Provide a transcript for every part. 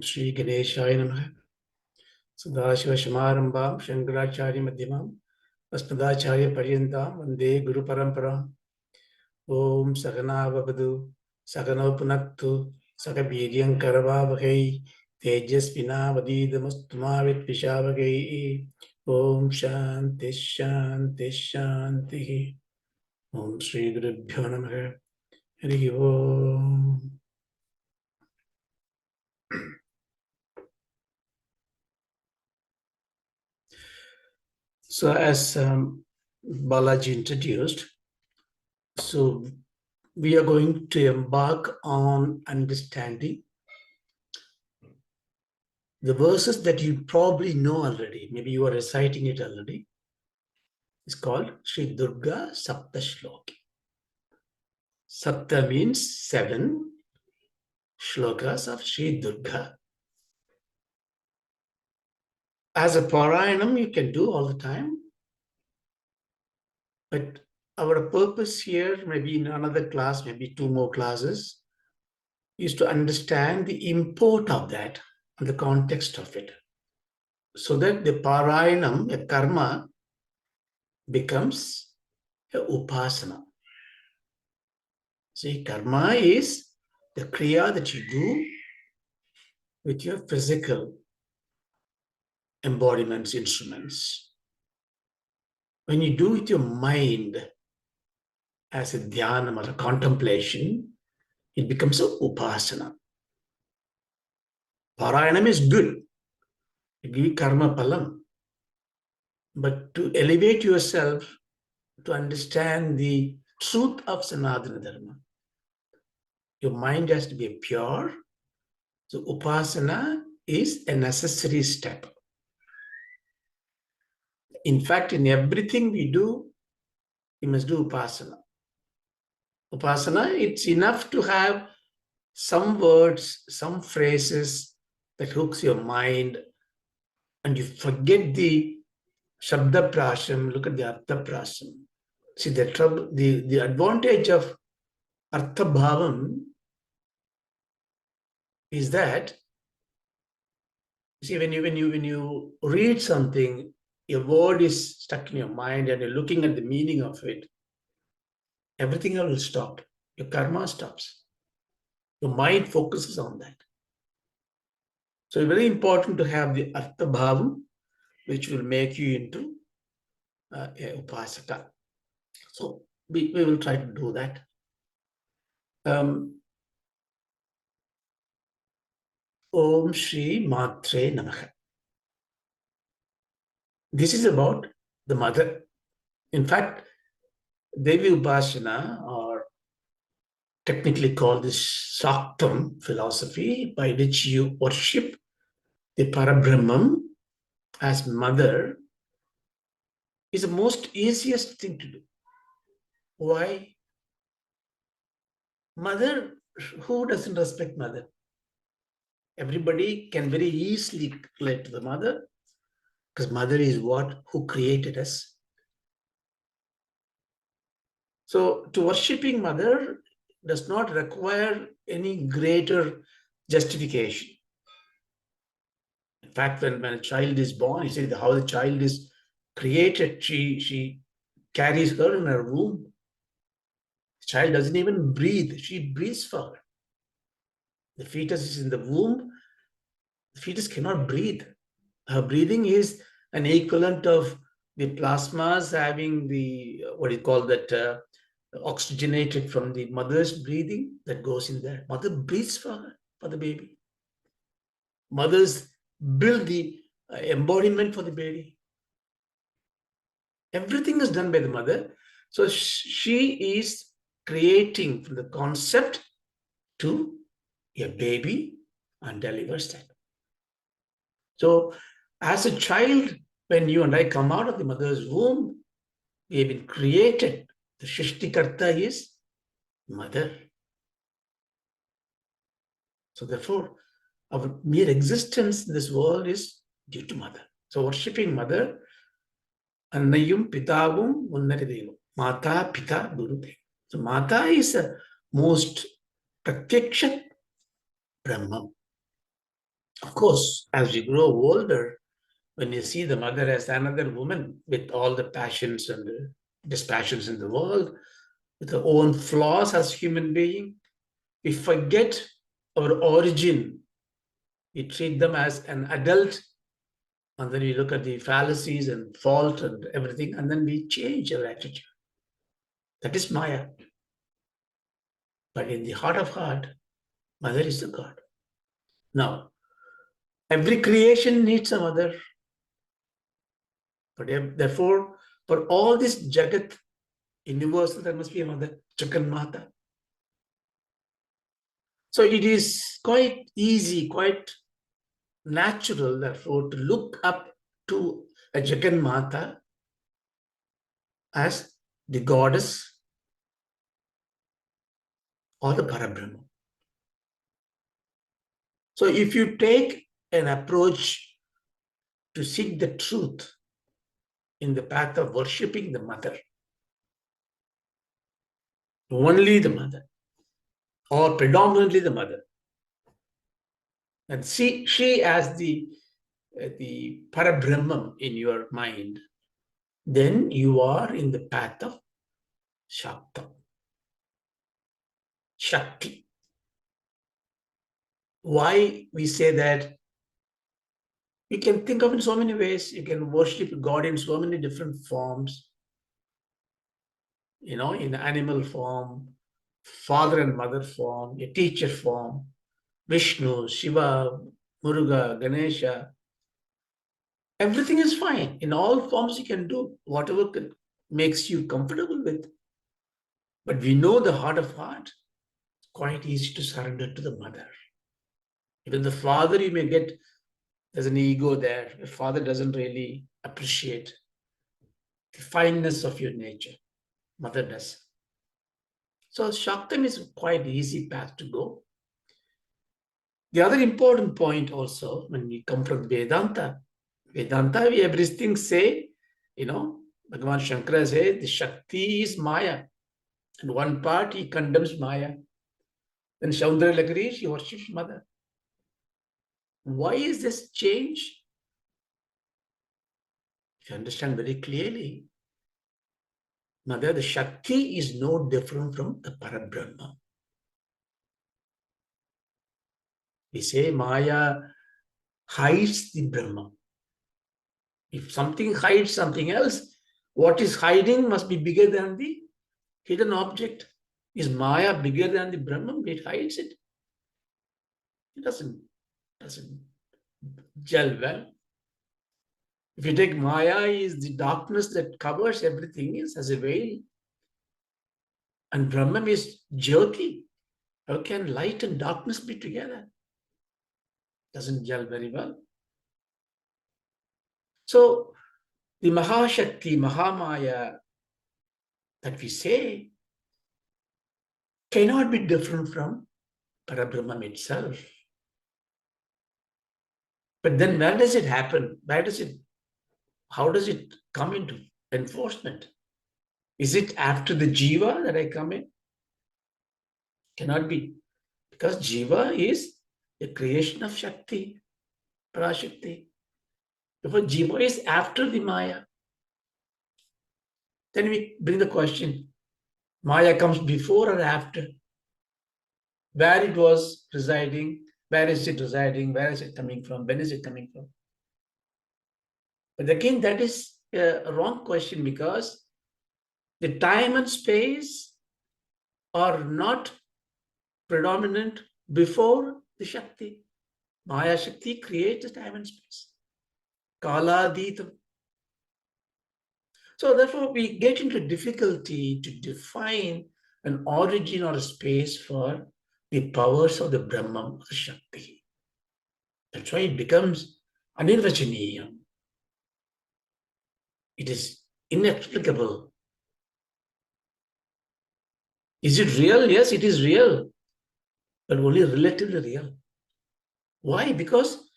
Shri Ganeshaya Namaha. Sadashiva Shamarambam Shankaracharya Madhyamam Asmadacharya Paryantam Vande Guru Paramparam. Om Sagana Vavadu Sagano Punaktu Sagabiryam Karavavahai Tejasvina Vadidamastuma Vitvishavahai. Om Shanti Shanti Shanti. Om Shri Gurubhyo Namaha. Hari Om. So as Balaji introduced, so we are going to embark on understanding the verses that you probably know already. Maybe you are reciting it already. It's called Shri Durga Sapta Shloki. Sapta means 7 shlokas of Shri Durga. As a Parayanam, you can do all the time. But our purpose here, maybe in another class, maybe 2 more classes, is to understand the import of that and the context of it. So that the Parayanam, a karma, becomes a upasana. See, karma is the kriya that you do with your physical embodiments, instruments. When you do with your mind as a dhyanam or a contemplation, it becomes a upasana. Parayanam is good. It gives you karma palam. But to elevate yourself to understand the truth of Sanatana Dharma, your mind has to be pure. So upasana is a necessary step. In fact, in everything we do, we must do upasana. Upasana, it's enough to have some words, some phrases that hooks your mind, and you forget the Shabda Prasham, look at the Artha Prasham. See, the advantage of Artha Bhavam is that, see, when you read something, your word is stuck in your mind and you're looking at the meaning of it, everything else will stop. Your karma stops. Your mind focuses on that. So it's very important to have the Artha Bhavam, which will make you into a Upasaka. So we will try to do that. Om Shri Matre Namaha. This is about the mother. In fact, Devi Upasana, or technically called this Shaktam philosophy, by which you worship the Parabrahman as mother, is the most easiest thing to do. Why? Mother, who doesn't respect mother? Everybody can very easily relate to the mother, because mother is who created us. So to worshipping mother does not require any greater justification. In fact, when a child is born, you see how the child is created. She carries her in her womb. The child doesn't even breathe. She breathes for her. The fetus is in the womb. The fetus cannot breathe. Her breathing is an equivalent of the plasmas having the, what do you call that, oxygenated from the mother's breathing that goes in there. Mother breathes for her, for the baby. Mothers build the embodiment for the baby. Everything is done by the mother. So she is creating from the concept to a baby and delivers that. So as a child, when you and I come out of the mother's womb, we have been created. The Shrishtikarta is mother. So therefore, our mere existence in this world is due to mother. So worshipping mother, Annayum Pitavum Munnaridevam. Mata Pita Guru. So Mata is the most Pratyaksha Brahman. Of course, as we grow older, when you see the mother as another woman with all the passions and the dispassions in the world, with her own flaws as human being, we forget our origin. We treat them as an adult, and then we look at the fallacies and fault and everything, and then we change our attitude. That is Maya. But in the heart of heart, mother is the God. Now, every creation needs a mother. But therefore, for all this Jagat universal, there must be a mother, Jagan Mata. So it is quite easy, quite natural, therefore, to look up to a Jagan Mata as the goddess or the Parabrahma. So if you take an approach to seek the truth in the path of worshipping the mother, only the mother, or predominantly the mother, and see she as the Parabrahman in your mind, then you are in the path of Shakta, Shakti. Why we say that? You can think of it in so many ways. You can worship God in so many different forms, in animal form, father and mother form, a teacher form, Vishnu, Shiva, Muruga, Ganesha. Everything is fine. In all forms you can do whatever makes you comfortable with. But we know the heart of heart, it's quite easy to surrender to the mother. Even the father, you may get, there's an ego there. The father doesn't really appreciate the fineness of your nature. Mother does. So Shaktam is quite easy path to go. The other important point also, when we come from Vedanta, we everything say, Bhagavan Shankara says the Shakti is Maya. And one part he condemns Maya. Then Shaundra Lagari, she worships mother. Why is this change? If you understand very clearly, mother, the Shakti is no different from the Parabrahma. We say Maya hides the Brahma. If something hides something else, what is hiding must be bigger than the hidden object. Is Maya bigger than the Brahman? It hides it. It doesn't gel well. If you take Maya is the darkness that covers everything else as a veil. And Brahman is Jyoti. How can light and darkness be together? Doesn't gel very well. So the Mahashakti, Mahamaya that we say cannot be different from Parabrahman itself. But then where does it happen? How does it come into enforcement? Is it after the Jiva that I come in? Cannot be. Because Jiva is the creation of Shakti, Parashakti. Therefore, Jiva is after the Maya. Then we bring the question, Maya comes before or after? Where it was residing, where is it residing, where is it coming from, when is it coming from? But again, that is a wrong question because the time and space are not predominant before the Shakti. Maya Shakti creates the time and space. Kala Aditam. So therefore, we get into difficulty to define an origin or a space for the powers of the Brahman, the Shakti. That's why it becomes anirvachaniyam. It is inexplicable. Is it real? Yes, it is real, but only relatively real. Why? Because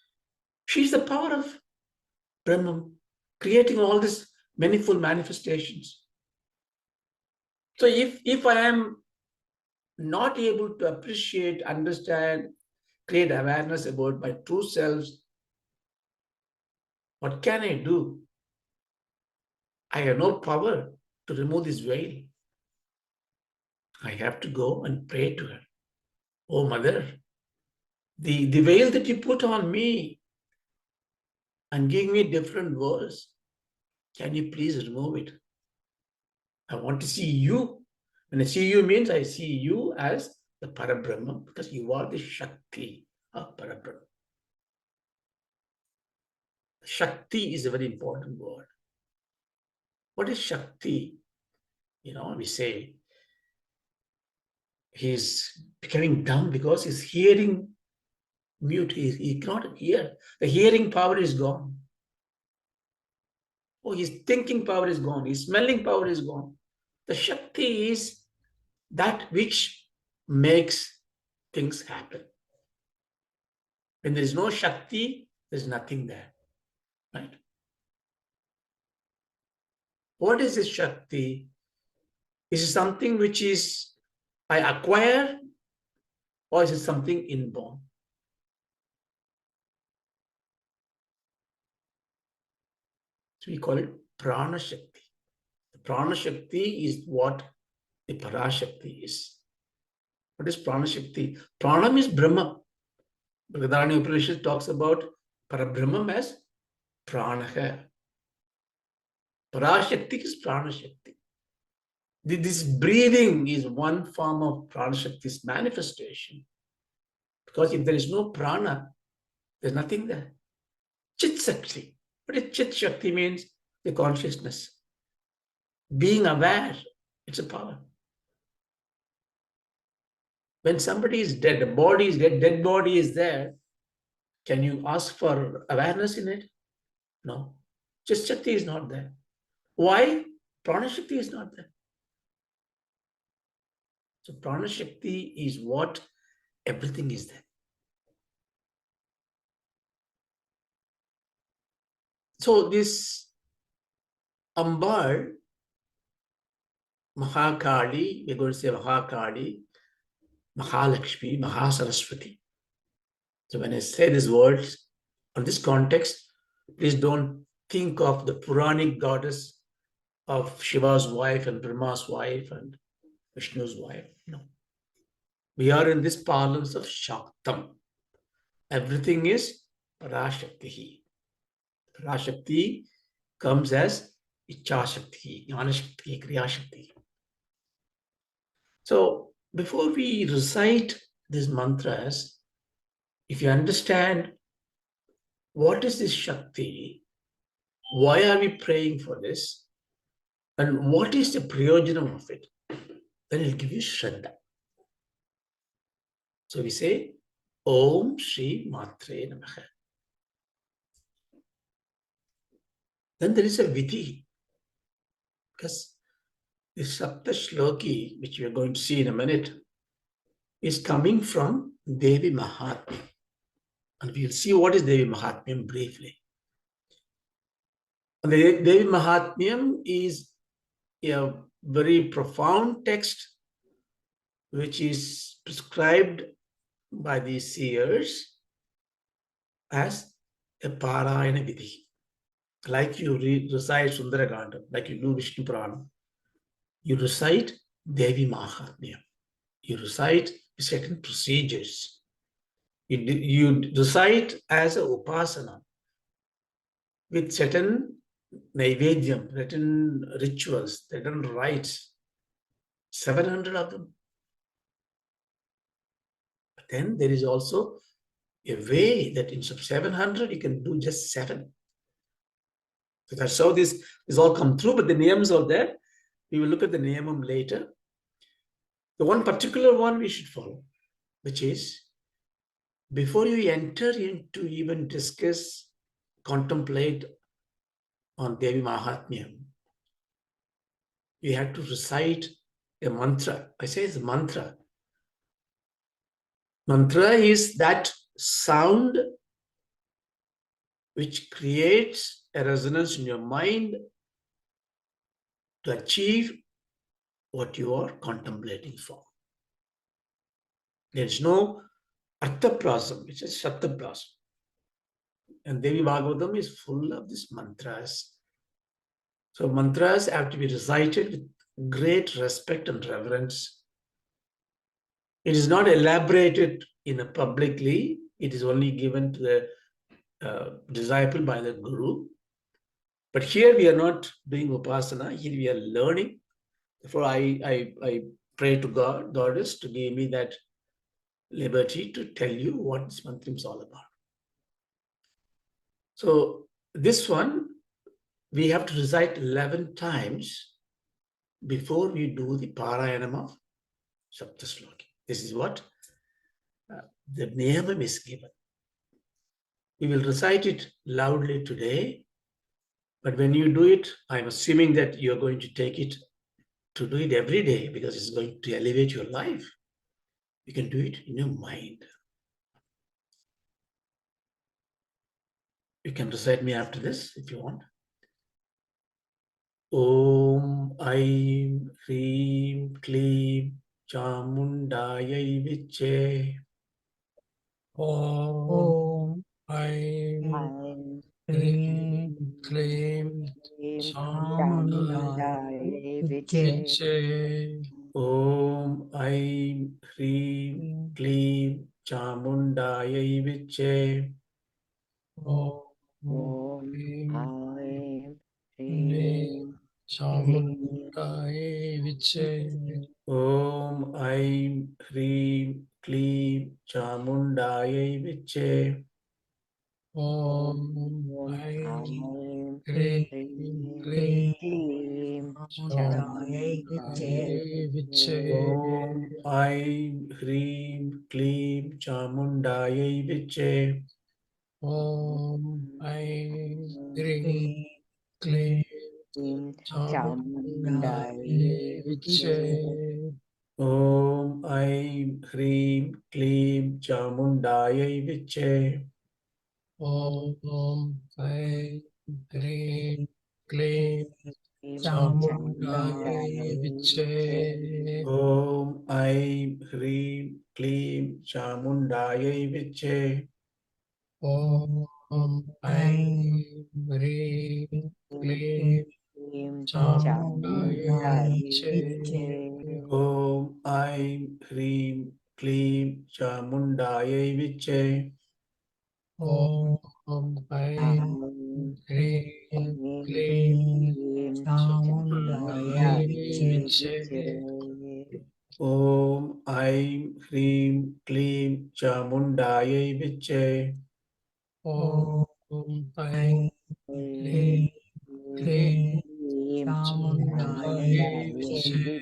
she is the power of Brahman, creating all these manifold manifestations. So if I am not able to appreciate, understand create awareness about my true selves. What can I do? I have no power to remove this veil. I have to go and pray to her. Oh, Mother, the veil that you put on me and give me different words, can you please remove it? I want to see you. When I see you means I see you as the Parabrahma, because you are the Shakti of Parabrahma. Shakti is a very important word. What is Shakti? We say he's becoming dumb because he's hearing mute. He cannot hear. The hearing power is gone. Oh, his thinking power is gone. His smelling power is gone. The Shakti is that which makes things happen. When there is no Shakti, there's nothing there. Right? What is this Shakti? Is it something which is I acquire, or is it something inborn? So we call it Prana Shakti. The Prana Shakti is what the Parashakti is. What is Prana Shakti? Pranam is Brahma. Bhagavani Upanishad talks about Parabrahma as Pranaha. Parashakti is Prana Shakti. This breathing is one form of Prana Shakti's manifestation. Because if there is no prana, there's nothing there. Chit Shakti. What is Chit Shakti means? The consciousness. Being aware, it's a power. When somebody is dead, the body is dead, dead body is there, can you ask for awareness in it? No. Chit Shakti is not there. Why? Prana Shakti is not there. So Prana Shakti is what everything is there. So this Ambal, Mahakali, we're going to say Mahakali, Mahalakshmi, Mahasaraswati. So when I say these words on this context, please don't think of the Puranic goddess of Shiva's wife and Brahma's wife and Vishnu's wife. No. We are in this parlance of Shaktam. Everything is Parashakti. Parashakti comes as Icha Shakti, Jnana Shakti, Kriya Shakti. So before we recite these mantras, if you understand what is this Shakti, why are we praying for this, and what is the prayojanam of it, then it'll give you Shraddha. So we say, Om Shri Matre Namaha. Then there is a Vidhi, because the Sapta Shloki, which we are going to see in a minute, is coming from Devi Mahatmya. And we'll see what is Devi Mahatmyam briefly. And the Devi Mahatmyam is a very profound text which is prescribed by the seers as a Parayana Vidhi. Like you recite Sundaraganda, like you do Vishnu Purana, you recite Devi Mahatmya. You recite certain procedures. You recite as a Upasana with certain Naivedyam, certain rituals, certain rites, 700 of them. But then there is also a way that instead of 700, you can do just 7. So that's how this all come through, but the niyams are there. We will look at the niyamam later. The one particular one we should follow, which is before you enter into even discuss, contemplate on Devi Mahatmyam, you have to recite a mantra. I say it's a mantra. Mantra is that sound which creates a resonance in your mind to achieve what you are contemplating for. There is no Arthaprasam, which is Shataprasam. And Devi Bhagavatam is full of these mantras. So mantras have to be recited with great respect and reverence. It is not elaborated in a publicly. It is only given to the disciple by the Guru. But here we are not doing upasana. Here we are learning. Therefore, I pray to God, Goddess, to give me that liberty to tell you what this mantra is all about. So this one, we have to recite 11 times before we do the Parayanam of Sapta Shloki. This is what the niyamam is given. We will recite it loudly today, but when you do it, I'm assuming that you're going to take it to do it every day because it's going to elevate your life. You can do it in your mind. You can recite me after this if you want. Om Aim Hreem Kleem Chamundayai Viche. Om Aim Hreem Kleem Chamundayai Viche. Om Aim Hreem Kleem Chamundayai Viche. Om Aim Hreem Chamundayai Viche. Om Aim Hreem Kleem Chamundayai Viche. Om Aim Hreem Kleem Chamundayai Viche. Om Aim Hreem Kleem Chamundayai Viche. Om Aim Hreem Kleem Chamundayai Viche. Om Aim Hreem Kleem Chamundayai Viche. Om Aim Hreem Kleem Chamundayai Viche. Om Aim Hreem Kleem Chamundayai Viche. Om Aim Hreem Kleem Chamundayai Viche. Om Aim Hreem Kleem Chamundayai Viche. Om Aim Hreem Kleem Chamundayai Viche. Om Aim Hreem Kleem Chamundayai Viche. Om Aim Hreem Kleem Chamundayai Viche.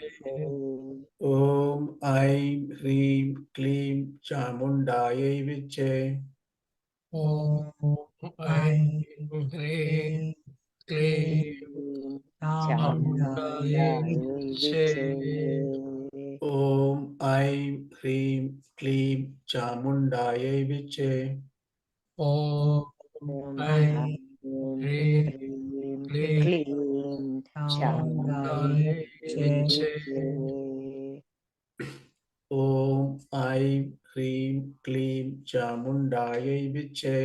Om Aim Hreem Kleem Chamundayai Viche. Om Aim Hreem Kleem Chamundayai Viche. Om Aim Hreem Kleem Chamundayai Viche. Om Aim Hreem Kleem Chamundayai Viche. Om Aim Hreem Kleem Chamundayai Viche.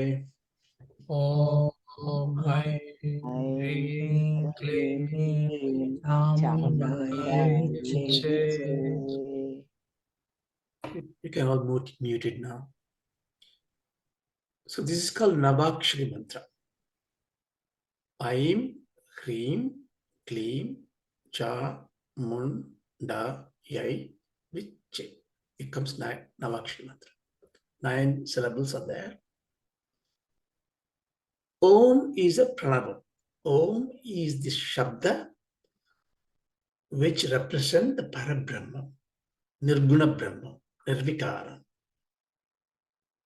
Om Aim Hreem Kleem Chamundayai Viche. You can all mute it now. So this is called Navakshari Mantra. Aim Hreem Kleem Chamundayai Viche. It comes Navakshari Mantra. 9 syllables are there. Om is a pranava. Om is the Shabda which represent the Parabrahma, Nirguna Brahma, Nirvikara,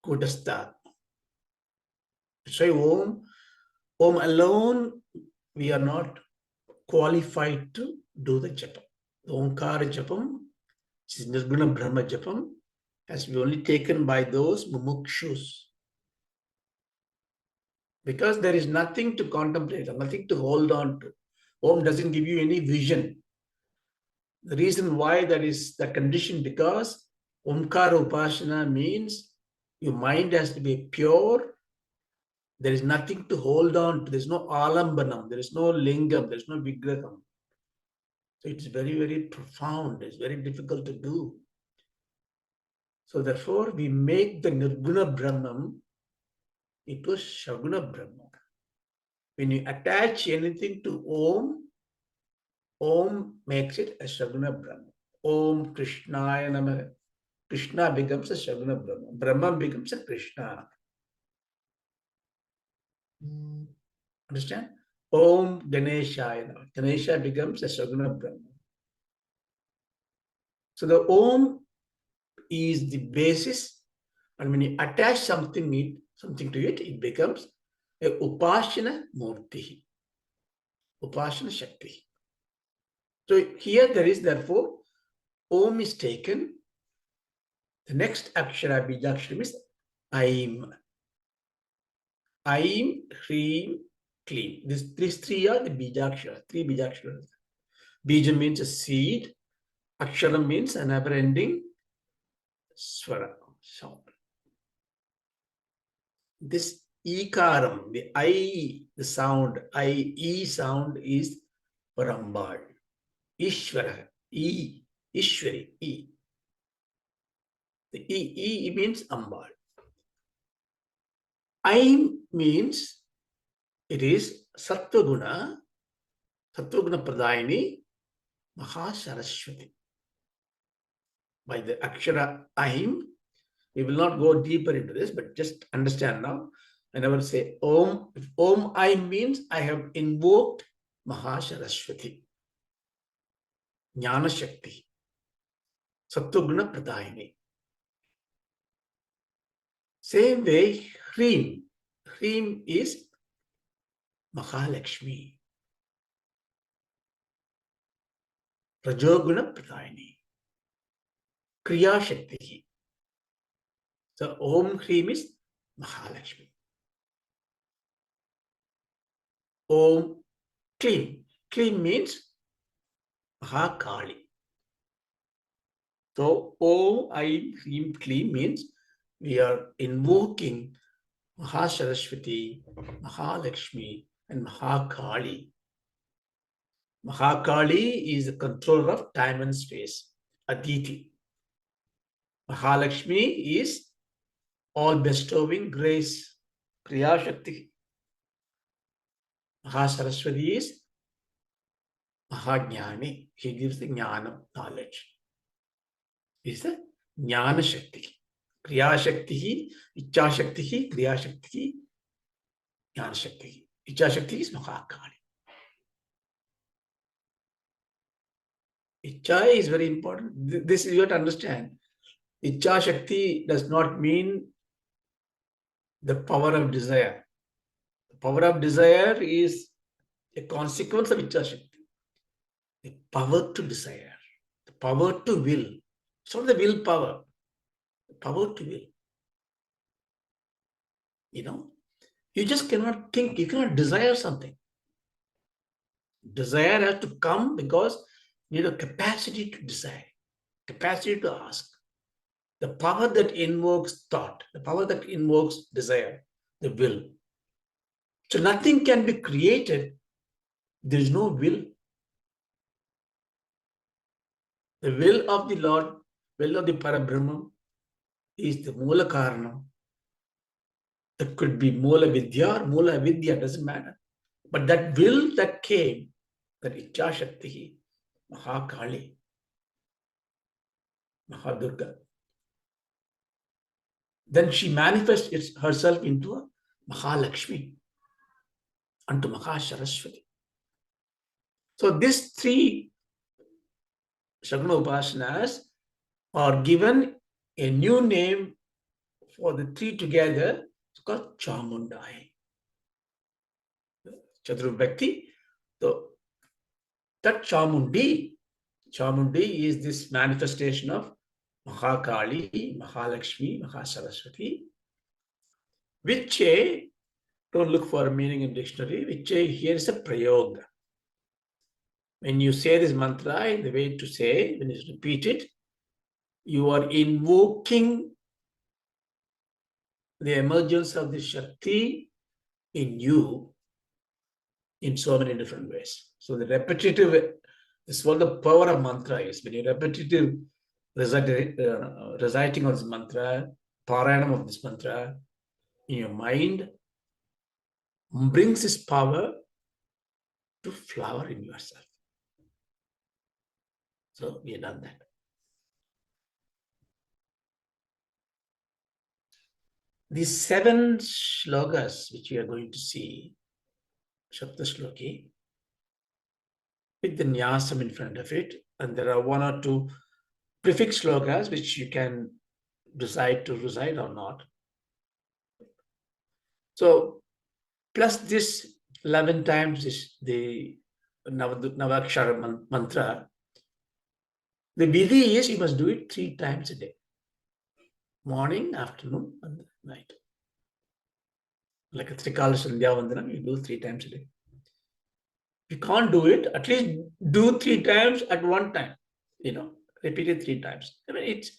Kudastha. So Om alone, we are not qualified to do the Japam. The Omkara Japam, which is Nirguna Brahma Japam, has to be only taken by those mumukshus. Because there is nothing to contemplate, nothing to hold on to. Om doesn't give you any vision. The reason why that is the condition, because Omkara Upasana means Your mind has to be pure. There is nothing to hold on to. There is no alambanam. There is no lingam. There is no vigraham. So it's very, very profound. It's very difficult to do. So therefore, we make the Nirguna Brahman into a Shaguna Brahman. When you attach anything to Om makes it a Shaguna Brahman. Om Krishnaya Namah. Krishna becomes a Shaguna Brahman. Brahman becomes a Krishna. Understand? Om Ganeshaya Namah. Ganesha becomes a Shaguna Brahman. So the Om is the basis, and when you attach something to it, it becomes a Upashana Murti, Upashana Shakti. So here there is therefore Om is taken. The next Akshara Bijakshara is Aim. Aim, Hreem, Kleem. These three are the Bijakshara, three Bijaksharas. Bija means a seed. Akshara means a never-ending swara, sound. This Ikaram, the I, the sound, I-E sound is Parambal. Ishvara, E, Ishwari, E. The E means Ambal. I means it is Sattva Guna Pradayini, Mahasaraswati. By the Akshara Aim, we will not go deeper into this, but just understand now. I never say Om. If Om I means I have invoked Mahasaraswati, Jnana Shakti, Sattva Pradayini. Same way, Hreem. Hreem is Mahalakshmi, Rajoguna Pradayini, Kriya Shakti. So Om Hreem is Mahalakshmi. Om Kleem. Kleem means Mahakali. So Om I Hreem Kleem means we are invoking Mahasaraswati, Mahalakshmi, and Mahakali. Mahakali is the controller of time and space, Aditi. Mahalakshmi is all bestowing grace, Kriya Shakti. Mahasaraswati is Mahajnani. He gives the jnana, knowledge. Is the Jnana Shakti. Kriya Shakti, Icha Shakti, Kriya Shakti, Jnana Shakti. Icha Shakti is Mahakali. Icha is very important. This is you have to understand. Icha Shakti does not mean the power of desire. The power of desire is a consequence of Icha Shakti. The power to desire, the power to will. It's not the willpower, the power to will. You just cannot think, you cannot desire something. Desire has to come because you need a capacity to desire, capacity to ask. The power that invokes thought, the power that invokes desire, the will. So nothing can be created. There is no will. The will of the Lord, will of the Parabrahma is the Mula Karana. That could be Mula Vidya or Mula Avidya, doesn't matter. But that will that came, that Icha Shakti, Mahakali, Mahadurga, then she manifests herself into a Mahalakshmi, unto Mahasaraswati. So these three Shaguna Upasanas are given a new name for the three together. It's called Chamundai. Chaturvakti. So that Chamundi is this manifestation of Mahakali, Mahalakshmi, Mahasaraswati, which don't look for a meaning in dictionary, which here is a prayoga. When you say this mantra, the way to say, when you repeat it, you are invoking the emergence of the Shakti in you in so many different ways. So the repetitive, this is what the power of mantra is. When you repetitive reciting of this mantra, paranam of this mantra in your mind brings this power to flower in yourself. So we have done that. These 7 shlokas which we are going to see, Sapta Shloki, with the nyasam in front of it, and there are 1 or 2 prefix shlokas which you can decide to recite or not. So plus this 11 times is the Navakshara mantra. The vidhi is you must do it 3 times a day. Morning, afternoon, and night. Like a Trikala Sandhya Vandanam, you do 3 times a day. If you can't do it, at least do 3 times at one time. Repeat it 3 times. I mean, it's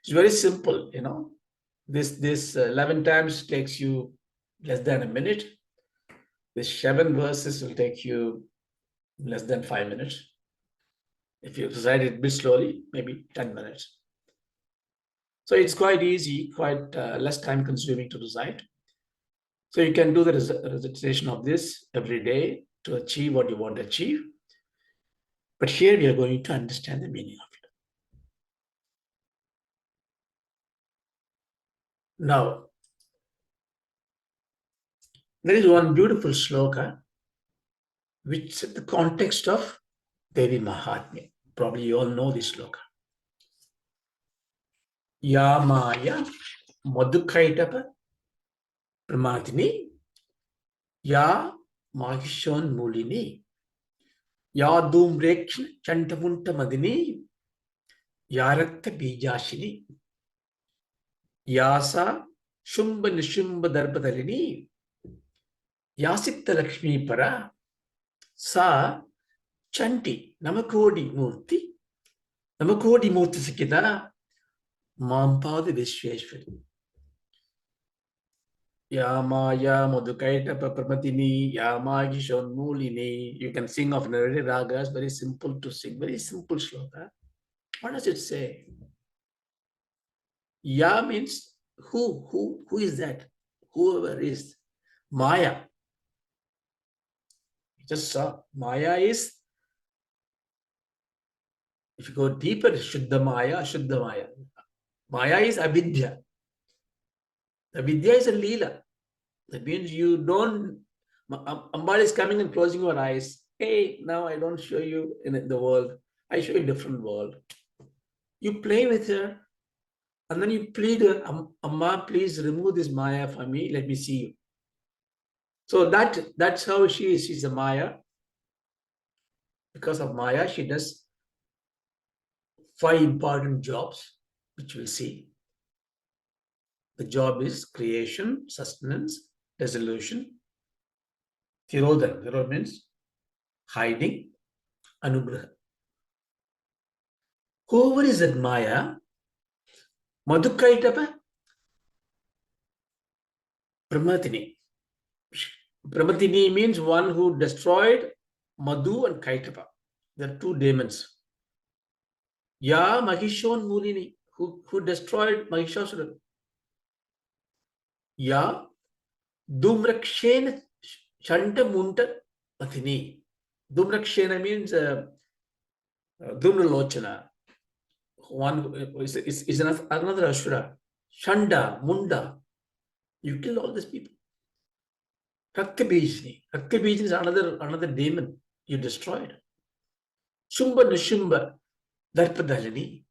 very simple. This 11 times takes you less than a minute. This 7 verses will take you less than 5 minutes. If you recite it a bit slowly, maybe 10 minutes. So it's quite easy, quite less time consuming to recite. So you can do the recitation of this every day to achieve what you want to achieve. But here we are going to understand the meaning of it. Now, there is one beautiful shloka which is the context of Devi Mahatmya. Probably you all know this shloka. Ya Maya Madhukaitapa Pramadini Ya Mahishon Mulini Ya Dhumrekshna Chantamunta Madini Yarakta Bijashini Yasa Shumba Nishumba Darbadalini Yasitta Lakshmi Para Sa Chanti Namakodi Murti Sakita Mampada Vishweshwari Ya Maya Madhukaitapa Pramatini Ya Mahishon Mulini. You can sing of Naradi Ragas, very simple to sing, very simple shloka. What does it say? Ya means who is that? Whoever is. Maya. You just saw. Maya is, if you go deeper, Shuddha Maya, Ashuddha Maya. Maya is avidya. Avidya is a leela. That means you don't, Amba is coming and closing your eyes. Hey, now I don't show you in the world. I show you a different world. You play with her. And then you plead her, Amma, please remove this Maya for me. Let me see you. So that's how she is. She's a Maya. Because of Maya, she does 5 important jobs, which we'll see. The job is creation, sustenance, dissolution, Tirodhan. Tirodhan means hiding, anugraha. Whoever is that Maya, Madhukaitapa, Pramatini. Pramatini means one who destroyed Madhu and Kaitapa. There are 2 demons. Ya Mahishon Mulini, who destroyed Mahishasuran. Ya Dhumrakshena Shanta Munta Pathini. Dhumrakshena means Dhumralochana. One is another Ashura. Shanda, Munda. You kill all these people. Raktabijni. Raktabijni is another demon you destroyed. Shumba Nishumba Darpadalini.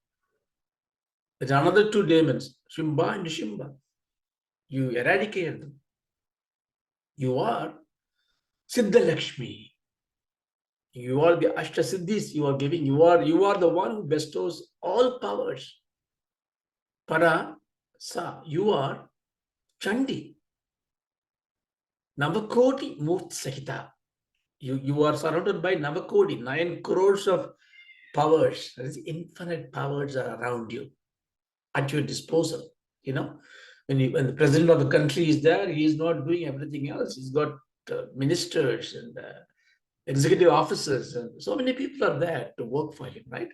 There's another 2 demons, Shumba and Nishumba. You eradicated them. You are Siddha Lakshmi. You are the Ashtasiddhis you are giving. You are the one who bestows all powers. Para Sa, you are Chandi. Navakoti Murt Sahita. You are surrounded by Navakoti, 9 crores of powers. There is infinite powers are around you, at your disposal. when the president of the country is there, he is not doing everything else. He's got ministers and executive officers, and so many people are there to work for him, right?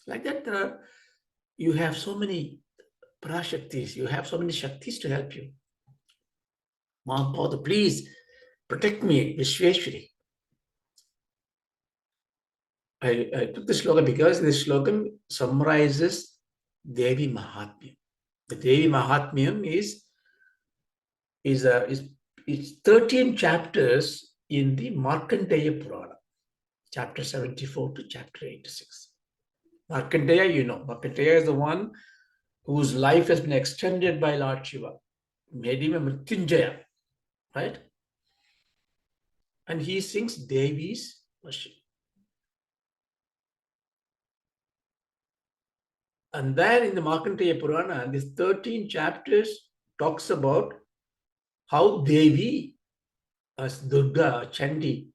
Like that, you have so many parashaktis, you have so many shaktis to help you. Father, please protect me, Vishweshwari. I took the slogan because this slogan summarizes Devi Mahatmyam. The Devi Mahatmyam is 13 chapters in the Markandeya Purana, chapter 74 to chapter 86. Markandeya, you know, Markandeya is the one whose life has been extended by Lord Shiva, made him a Mrityunjaya, right? And he sings Devi's worship. And then in the Markandeya Purana, these 13 chapters talks about how Devi, as Durga, Chandi,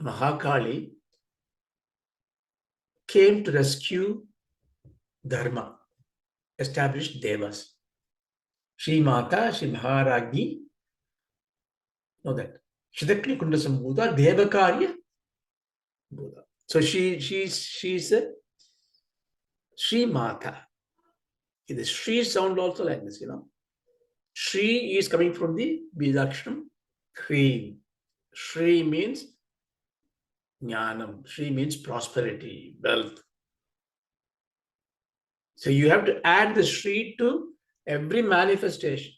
Mahakali, came to rescue Dharma, established Devas. Shri Mata, Shri Maharagni, know that. Shidakni Kunda Sambhuta, Devakarya Buddha. So she's a Shri Mata. The Shri sound also like this, you know. Shri is coming from the Bijakshanam, Shri. Shri means Jnanam. Shri means prosperity, wealth. So you have to add the Shri to every manifestation.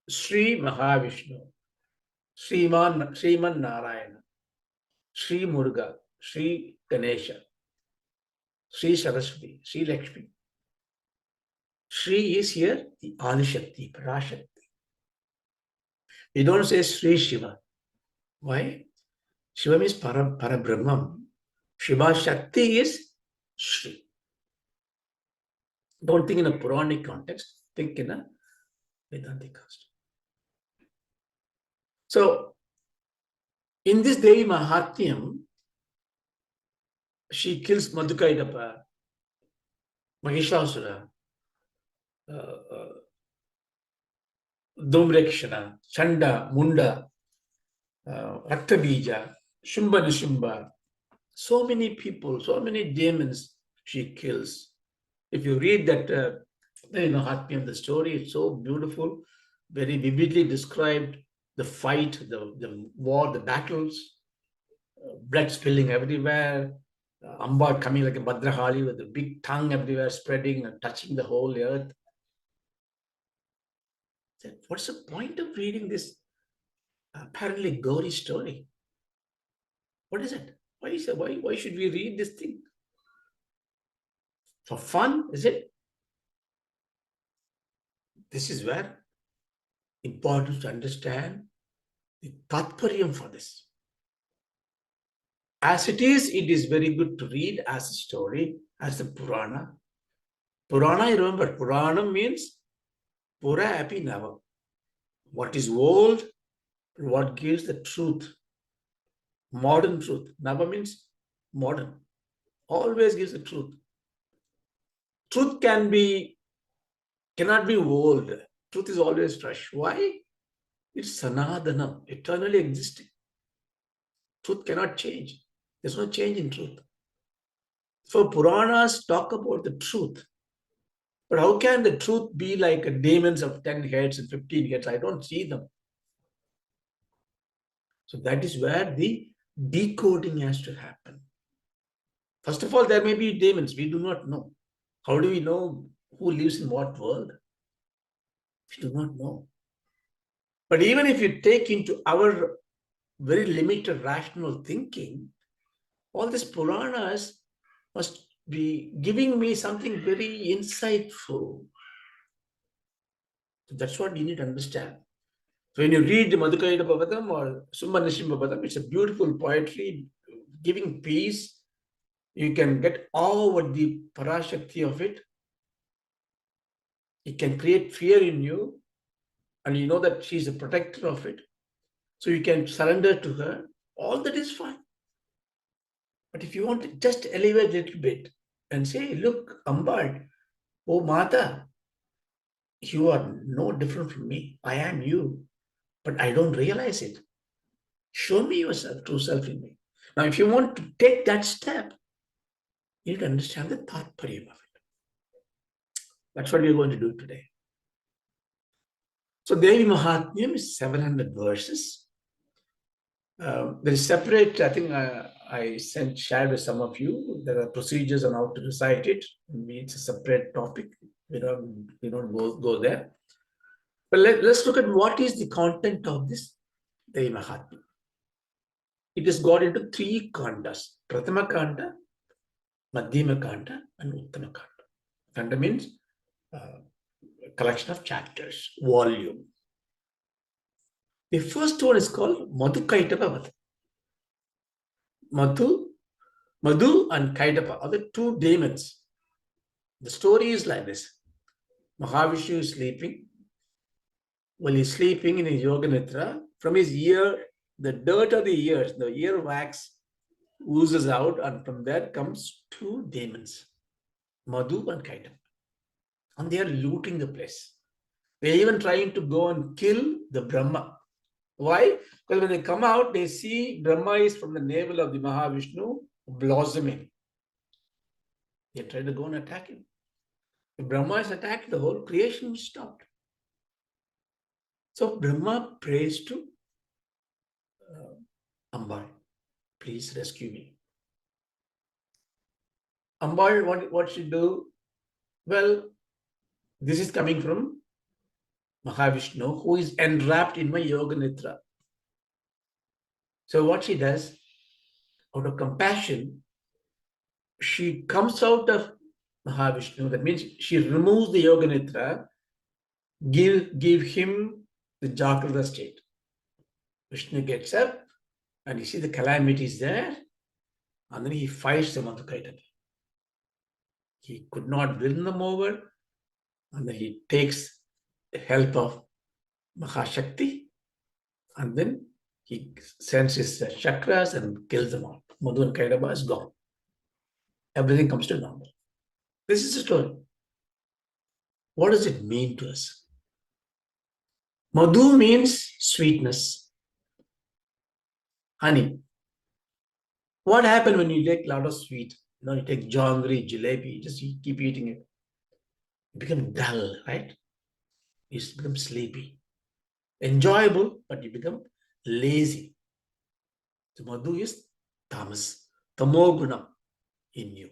Shri Mahavishnu, Sriman Narayana, Shri Muruga, Shri Ganesha, Shri Saraswati, Shri Lakshmi. Shri is here the Adishakti, Parashakti. We don't say Shri Shiva. Why? Shiva means Parabrahmam. Shiva Shakti is Shri. Don't think in a Puranic context, think in a Vedantic context. So, in this Devi Mahatmyam, she kills Madhukaidapa, Mahishasura, Dhumrekshana, Chanda, Munda, Raktabija, Shumba Nishumba. So many people, so many demons she kills. If you read that Mahatmyam, the story, it's so beautiful, very vividly described the fight, the war, the battles, blood spilling everywhere, Amba coming like a Bhadrahali with a big tongue everywhere, spreading and touching the whole earth. What's the point of reading this apparently gory story? What is it? Why should we read this thing? For fun, is it? This is where important to understand the tatparyam for this. As it is very good to read as a story, as a Purana. Purana, you remember, Purana means Pura api Nava. What is old, what gives the truth. Modern truth. Nava means modern. Always gives the truth. Truth cannot be old. Truth is always fresh. Why? It's Sanadhanam, eternally existing. Truth cannot change. There's no change in truth. So Puranas talk about the truth. But how can the truth be like demons of 10 heads and 15 heads? I don't see them. So that is where the decoding has to happen. First of all, there may be demons. We do not know. How do we know who lives in what world? We do not know. But even if you take into our very limited rational thinking, all these Puranas must be giving me something very insightful. So that's what you need to understand. So when you read the Madhukaida Bhavatam or Summa Nishim Bhavatam, it's a beautiful poetry giving peace. You can get all over the Parashakti of it. It can create fear in you, and you know that she's a protector of it. So you can surrender to her. All that is fine. But if you want to just elevate a little bit and say, look, Ambad, oh Mata, You are no different from me. I am you, but I don't realize it. Show me yourself, true self in me. Now, if you want to take that step, you need to understand the tatparyam of it. That's what we're going to do today. So, Devi Mahatmyam is 700 verses. There is separate, I think I shared with some of you, there are procedures on how to recite it. It's a separate topic. We don't go there. But let's look at what is the content of this Devi Mahatmyam. It is got into 3 kandas. Prathama kanda, Madhyama kanda, and Uttama kanda. Kanda means collection of chapters, volume. The first one is called Madhu Kaitapa. Madhu and Kaitapa are the 2 demons. The story is like this. Mahavishnu is sleeping. While he's sleeping in his yoga nidra, from his ear, the dirt of the ears, the ear wax oozes out, and from there comes 2 demons, Madhu and Kaitapa. And they are looting the place. They're even trying to go and kill the Brahma. Why? Because when they come out, they see Brahma is from the navel of the Mahavishnu blossoming. They try to go and attack him. If Brahma is attacked, the whole creation is stopped. So Brahma prays to Ambal, please rescue me. Ambal, what she do? Well, this is coming from Mahavishnu, who is enwrapped in my yoga nidra. So what she does, out of compassion, she comes out of Mahavishnu. That means she removes the yoga nidra, give him the Jagrata state. Vishnu gets up and you see the calamities there, and then he fights the Madhukaitapa. He could not win them over, and then he takes the help of Mahashakti, and then he sends his chakras and kills them all. Madhu and Kaitapa is gone. Everything comes to normal. This is the story. What does it mean to us? Madhu means sweetness, honey. What happens when you take a lot of sweet? You take jangri, jalebi, just keep eating it. You become dull, right? You become sleepy. Enjoyable, but you become lazy. So Madhu is tamas, tamoguna in you.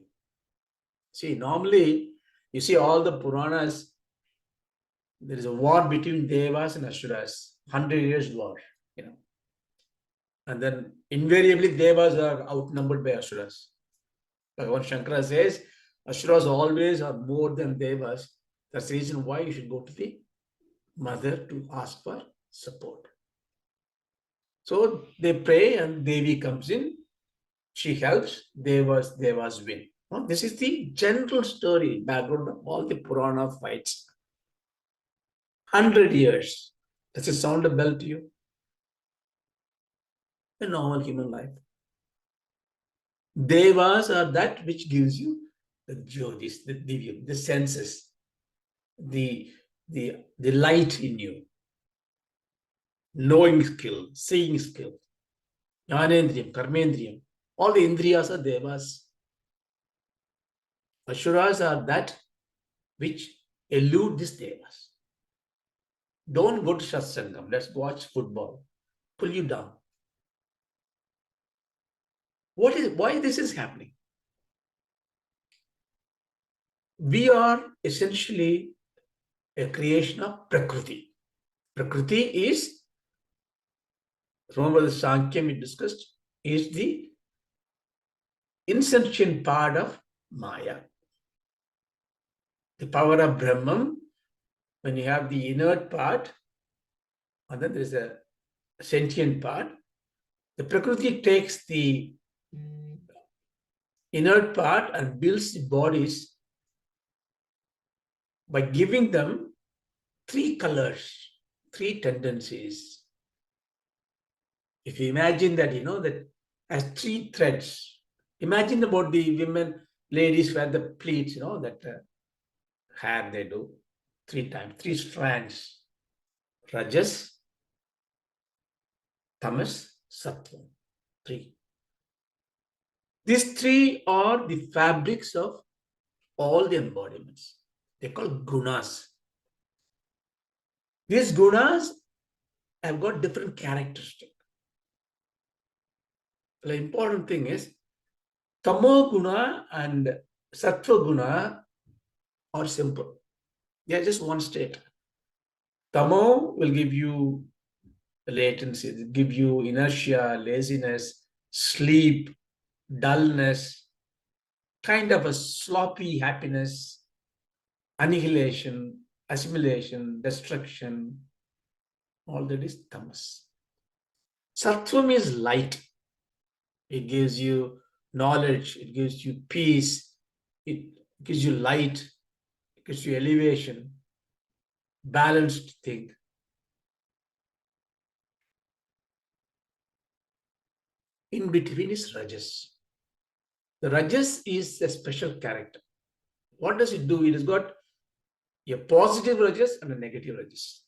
See, normally, you see all the Puranas, there is a war between Devas and Asuras, 100 years war, And then invariably Devas are outnumbered by Asuras. Bhagavan Shankara says, Asuras always are more than Devas. That's the reason why you should go to the mother to ask for support. So they pray and Devi comes in. She helps. Devas win. This is the general story, background of all the Purana fights. 100 years. Does it sound a bell to you? A normal human life. Devas are that which gives you the jyotis, the divyam, the senses, the light in you, knowing skill, seeing skill, jnanendriyam, karmendriyam. All the indriyas are devas. Asuras are that which elude these devas. Don't go to Satsangam. Let's watch football. Pull you down. Why this is happening? We are essentially a creation of Prakriti. Prakriti is, remember the Sankhya we discussed, is the insentient part of Maya. The power of Brahman, when you have the inert part, and then there's a sentient part, the Prakriti takes the inert part and builds the bodies by giving them 3 colors, 3 tendencies. If you imagine that, that as 3 threads, imagine about the women, ladies wear the pleats, that hair they do. 3 times, 3 strands. Rajas, Tamas, Sattva. 3. These 3 are the fabrics of all the embodiments. They're called gunas. These gunas have got different characteristics. The important thing is Tamo guna and Sattva guna are simple. They are just one state. Tamo will give you latency, give you inertia, laziness, sleep, dullness, kind of a sloppy happiness, annihilation, assimilation, destruction. All that is tamas. Sattvam is light. It gives you knowledge, it gives you peace, it gives you light, it gives you elevation, balanced thing. In between is Rajas. The Rajas is a special character. What does it do? It has got a positive Rajas and a negative Rajas.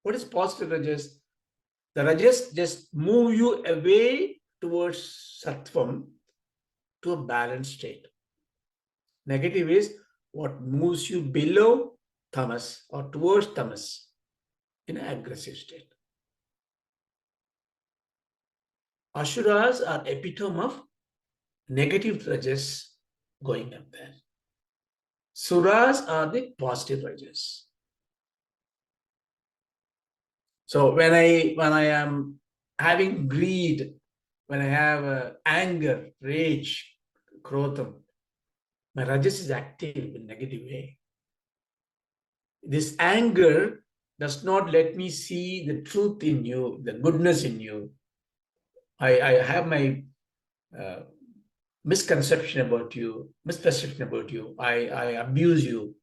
What is positive Rajas? The Rajas just move you away towards Sattvam to a balanced state. Negative is what moves you below Tamas or towards Tamas in an aggressive state. Asuras are epitome of negative Rajas going up there. Suras are the positive Rajas. So when I am having greed, when I have anger, rage, krodham, my Rajas is active in negative way. This anger does not let me see the truth in you, the goodness in you. I have my misconception about you, misperception about you. I abuse you.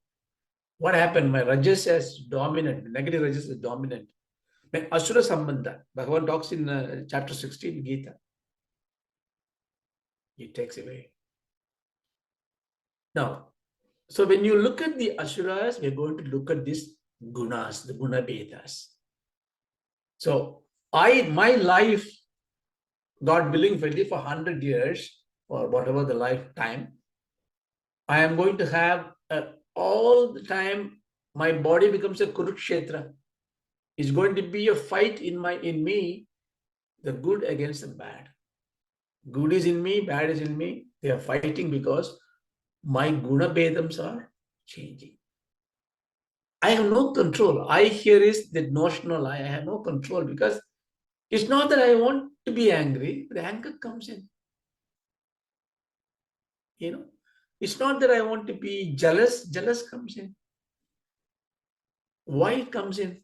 What happened? My Rajas is dominant, negative Rajas is dominant. My Asura Sambandha, Bhagavan talks in chapter 16 Gita. He takes away. Now, so when you look at the Asuras, we're going to look at these gunas, the guna Vedas. So my life, God willing, for 100 years or whatever the lifetime, I am going to have all the time, my body becomes a Kurukshetra. It's going to be a fight in me, the good against the bad. Good is in me, bad is in me. They are fighting because my guna bedams are changing. I have no control. I here is the notional I have no control because it's not that I want to be angry, the anger comes in. It's not that I want to be jealous, jealous comes in. Why it comes in?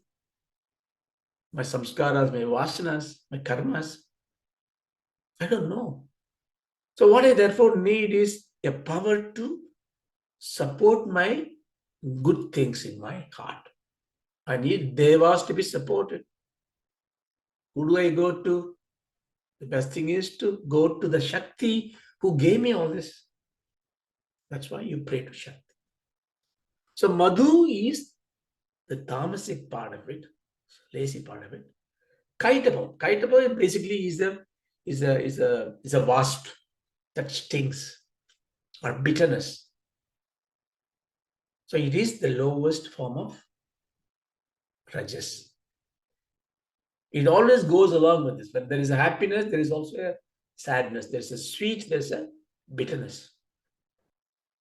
My samskaras, my vasanas, my karmas. I don't know. So what I therefore need is a power to support my good things in my heart. I need devas to be supported. Who do I go to? The best thing is to go to the Shakti who gave me all this. That's why you pray to Shakti. So Madhu is the tamasic part of it, lazy part of it. Kaitapa basically is a wasp that stings or bitterness. So it is the lowest form of rajas. It always goes along with this. When there is a happiness, there is also a sadness. There's a sweet, there's a bitterness.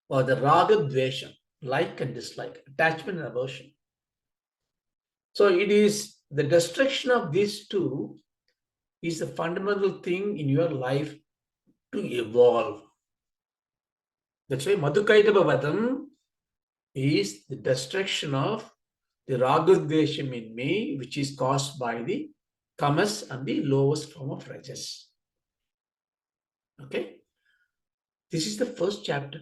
Or the raga dvesha, like and dislike, attachment and aversion. So it is the destruction of these two is the fundamental thing in your life to evolve. That's why Madhukaitava Vadam is the destruction of the ragadvesham in me, which is caused by the tamas and the lowest form of rajas. Okay? This is the first chapter.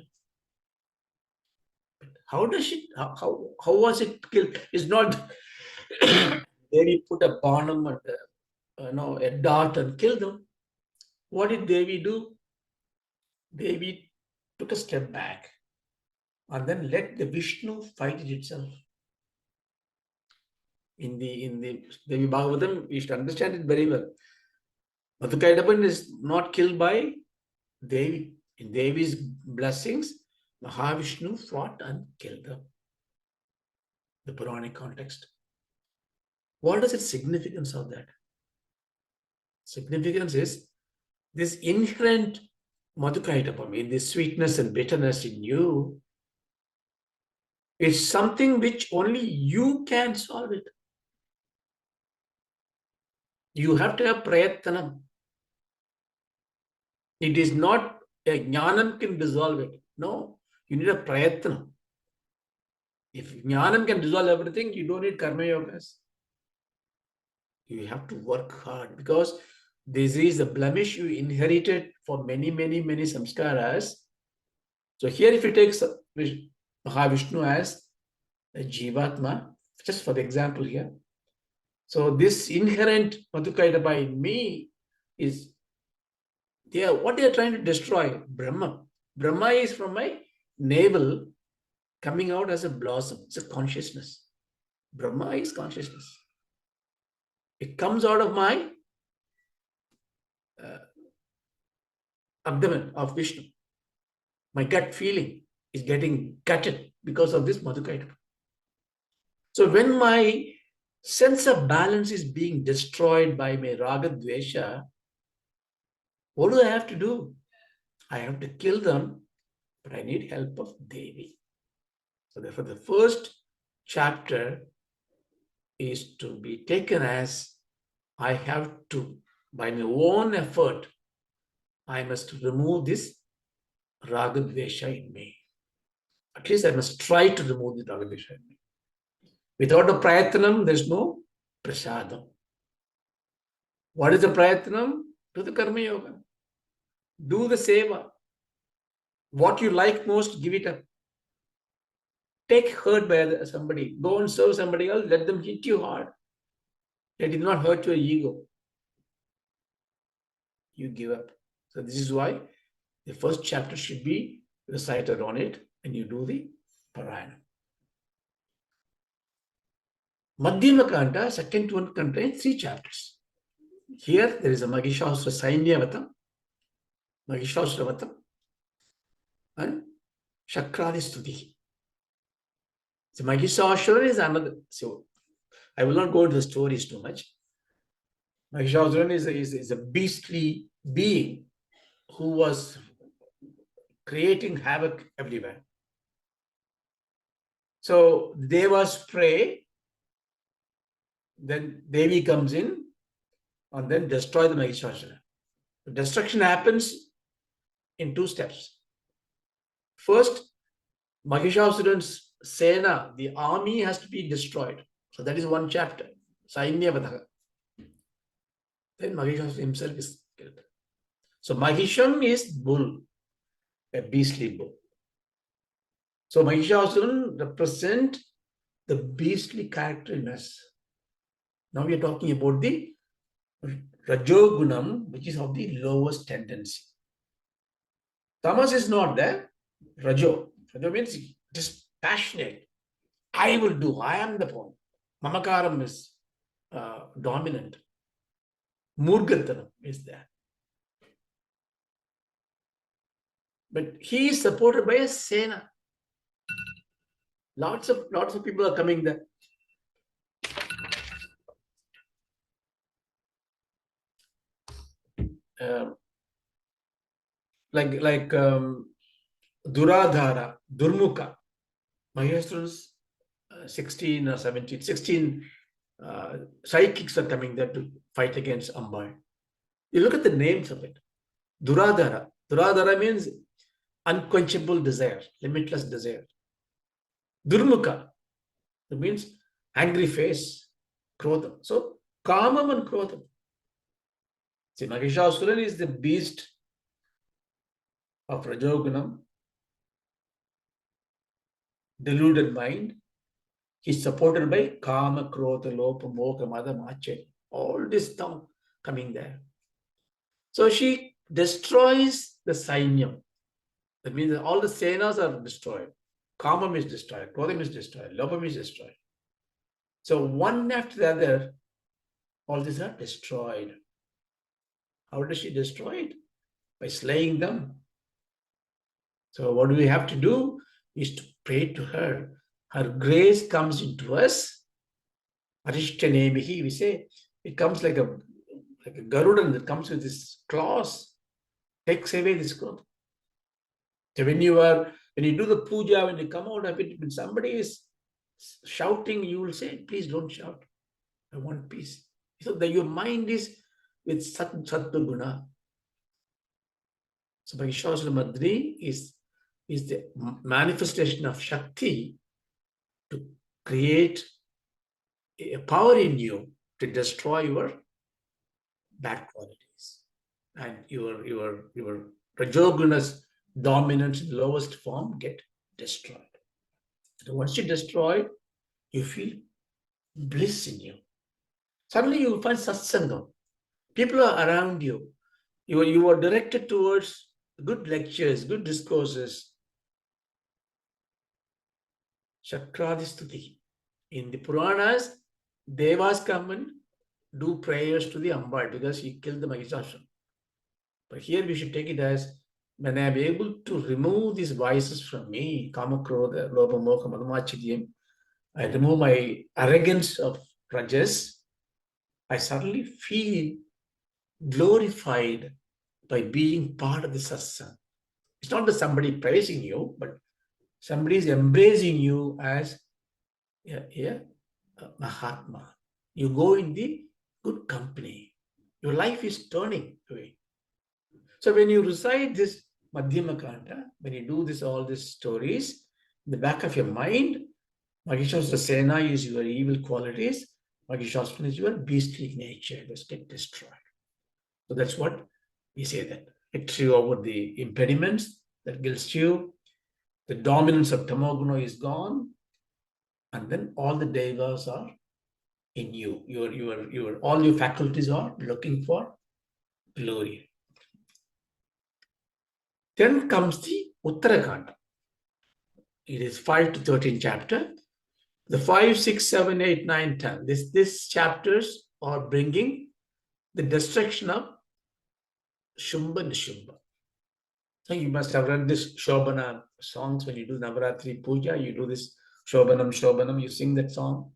How does it, how was it killed? It's not Devi put a bonum and a dart and killed them. What did Devi do? Devi took a step back. and then let the Vishnu fight it itself. In the Devi Bhagavatam, you should understand it very well. Madhukaidapan is not killed by Devi. In Devi's blessings, Mahavishnu fought and killed them. The Puranic context. What is the significance of that? Significance is this inherent Madhukaitapam, in this sweetness and bitterness in you, is something which only you can solve it. You have to have prayatnam. It is not a jnanam can dissolve it. No, you need a prayatnam. If jnanam can dissolve everything, you don't need karma yogas. You have to work hard because this is the blemish you inherited for many, many, many samskaras. So here, if you take Mahavishnu as a Jivatma, just for the example here. So this inherent Madhukaitapa in me is what they are trying to destroy, Brahma. Brahma is from my navel coming out as a blossom. It's a consciousness. Brahma is consciousness. It comes out of my abdomen of Vishnu. My gut feeling is getting gutted because of this Madhukaitapa. So when my sense of balance is being destroyed by my Raga Dvesha, what do I have to do? I have to kill them, but I need help of Devi. So therefore, the first chapter is to be taken as I have to, by my own effort, I must remove this Raga Dvesha in me. At least I must try to remove the Raga Dvesha in me. Without a prayatnam, there's no prasadam. What is the prayatnam? Do the karma yoga. Do the seva. What you like most, give it up. Take hurt by somebody. Go and serve somebody else. Let them hit you hard. Let it not hurt your ego. You give up. So this is why the first chapter should be recited on it, and you do the Parayana. Madhyama Kanta, second one, contains 3 chapters. Here there is a Mahishasura Sainyavatam, Mahishasura and Shakradi Stuti. So Mahishasura is another. So I will not go into the stories too much. Mahishasura is a beastly being who was creating havoc everywhere. So Devas pray, then Devi comes in and then destroy the Mahishasura. The destruction happens in 2 steps. First, Mahishasura's Sena, the army, has to be destroyed. So that is 1 chapter. Sainyavadaha. Then Mahishasura himself is killed. So Mahisham is bull, a beastly bull. So Mahishasura represent the beastly character in us. Now we are talking about the Rajogunam, which is of the lowest tendency. Tamas is not there. Rajo. Rajo means just passionate. I will do. I am the one. Mamakaram is dominant. Murgatanam is there. But he is supported by a Sena. Lots of people are coming there. Like Duradhara, Durmukha, Maheshwara's 16 or 17, 16 psychics are coming there to fight against Ambai. You look at the names of it. Duradhara. Duradhara means unquenchable desire, limitless desire. Durmukha, it means angry face, Krodham. So, Kamam and Krodham. See, Mahishasura is the beast of Rajogunam, deluded mind. He's supported by Kama, Krodha, Lopa, Moka, Mada, Mache. All this stuff coming there. So she destroys the Sainyam. That means all the Senas are destroyed. Kamam is destroyed, Krodham is destroyed, Lobham is destroyed. So one after the other, all these are destroyed. How does she destroy it? By slaying them. So what we have to do is to pray to her. Her grace comes into us. Arishtanemihi, we say, it comes like a Garudan that comes with this claws, takes away this cloth. So when you do the puja, when you come out of it, when somebody is shouting, you will say, please don't shout. I want peace. So that your mind is with Sattva Guna. So Mahishasura Madri is the manifestation of Shakti to create a power in you to destroy your bad qualities. And your Rajoguna's dominance in lowest form get destroyed. So once you destroy, you feel bliss in you. Suddenly you find satsangam. People are around you. You are directed towards good lectures, good discourses. Shakradhistuti. In the Puranas, Devas come and do prayers to the Ambal because he killed the Mahishasura. But here we should take it as, when I am able to remove these vices from me, Kama, Krodha, Lobha, Moha, Madhumachidiyam, I remove my arrogance of rajas, I suddenly feel glorified by being part of the satsang. It's not that somebody praising you, but somebody is embracing you as a Mahatma. You go in the good company. Your life is turning away. So when you recite this Madhyama Kanta, when you do this, all these stories, in the back of your mind, Mahishasura Sena is your evil qualities, Mahishasura is your beastly nature, just get destroyed. So that's what we say, that victory over the impediments that guilts you, the dominance of Tamoguna is gone, and then all the devas are in you. All your faculties are looking for glory. Then comes the Uttarakanda. It is 5 to 13 chapter. The 5, 6, 7, 8, 9, 10. These chapters are bringing the destruction of Shumba Nishumba. So you must have read this Shobana songs when you do Navaratri Puja. You do this Shobanam, Shobanam, you sing that song.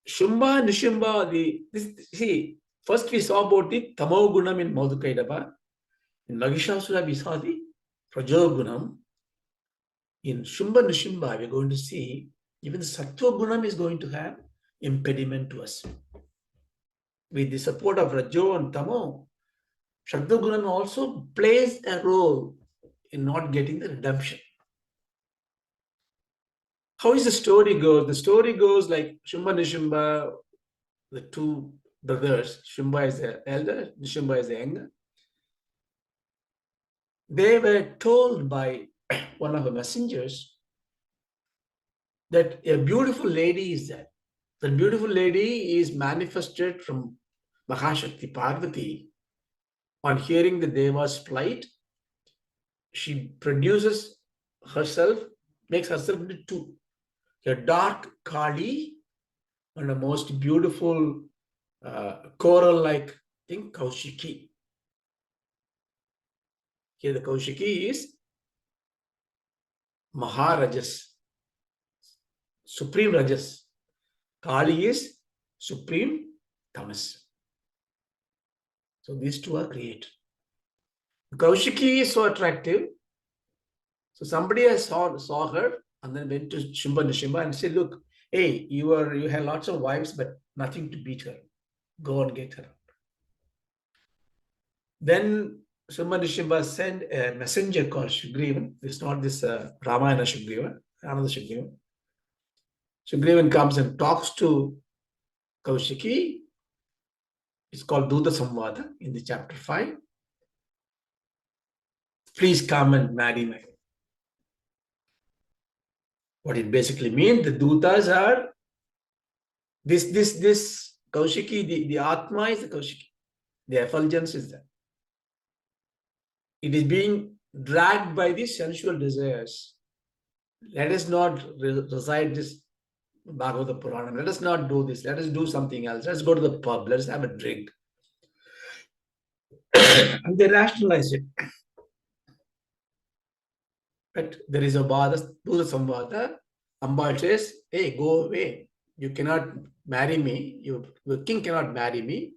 Shumba, Nishumba, first we saw about the Tamogunam in Madhukaidava. In Mahishasura, we saw the Rajogunam. In Shumba Nishumba, we're going to see even the Sattva Gunam is going to have impediment to us. With the support of Rajo and Tamo, Sattva Gunam also plays a role in not getting the redemption. How is the story goes? The story goes like Shumba Nishumba, the two brothers, Shumba is the elder, Nishumba is the younger. They were told by one of the messengers that a beautiful lady is there. The beautiful lady is manifested from Mahashakti Parvati. On hearing the Deva's plight, she produces herself, makes herself into two. A dark Kali and a most beautiful coral-like thing, Kaushiki. Here the Kaushiki is Maharajas, Supreme Rajas. Kali is Supreme Tamas. So these two are created. Kaushiki is so attractive. So somebody has saw her and then went to Shumba Nishimba and said, look, hey, you have lots of wives, but nothing to beat her. Go and get her. Then Shumba Nishimba sent a messenger called Sugrivan. It's not this Ramayana Sugrivan, another Sugrivan. Sugrivan comes and talks to Kaushiki. It's called Duta Samvada in the chapter 5. Please come and marry me. What it basically means, the Dutas are this Kaushiki, the Atma is the Kaushiki. The effulgence is there. It is being dragged by the sensual desires. Let us not recite this Bhagavata Purana. Let us not do this. Let us do something else. Let's go to the pub. Let's have a drink. And they rationalize it. But there is a Bhada, Durga Samvada. Ambal says, hey, go away. You cannot marry me. The king cannot marry me.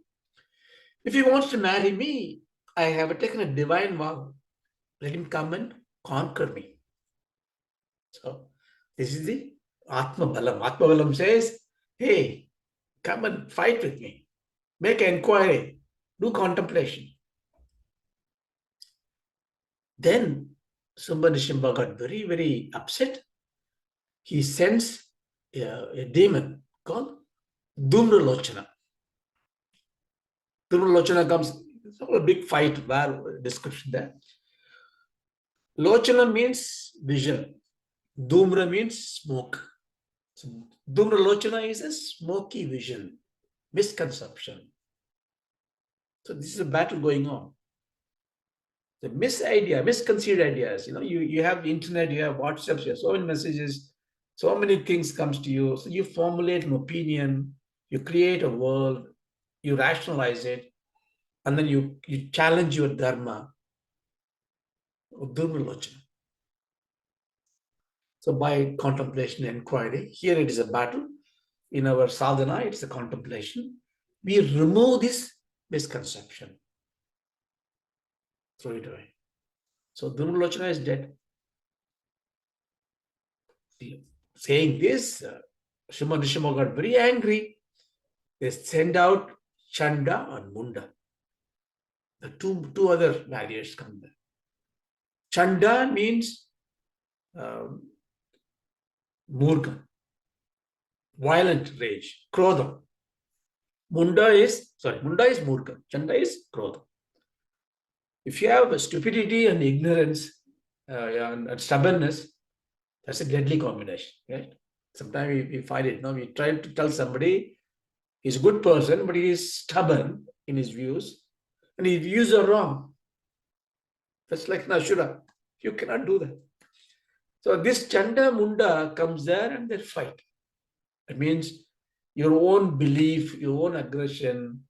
If he wants to marry me, I have taken a divine vow. Let him come and conquer me. So this is the Atma Balam. Atma Balam says, hey, come and fight with me. Make an inquiry. Do contemplation. Then Sumbhanishimba got very, very upset. He sends a demon called Dhumra Lochana. Dhumra Lochana comes, it's a big fight, where description there. Lochana means vision. Dhumra means smoke. So Dhumra Lochana is a smoky vision, misconception. So this is a battle going on. The misconceived ideas. You have internet, you have WhatsApp, you have so many messages, so many things comes to you. So you formulate an opinion, you create a world, you rationalize it, and then you challenge your dharma. So by contemplation and inquiry, here it is a battle. In our sadhana, it's a contemplation. We remove this misconception. Throw it away. So Dhumralochana is dead. Saying this, Shrimad Nishima got very angry. They send out Chanda and Munda. The two other variants come there. Chanda means Murga, violent rage, Krodha. Munda is Murga. Chanda is Krodha. If you have stupidity and ignorance and stubbornness, that's a deadly combination, right? Sometimes we find it. We try to tell somebody he's a good person, but he is stubborn in his views, and his views are wrong. That's like Nashura. You cannot do that. So this Chanda Munda comes there and they fight. It means your own belief, your own aggression,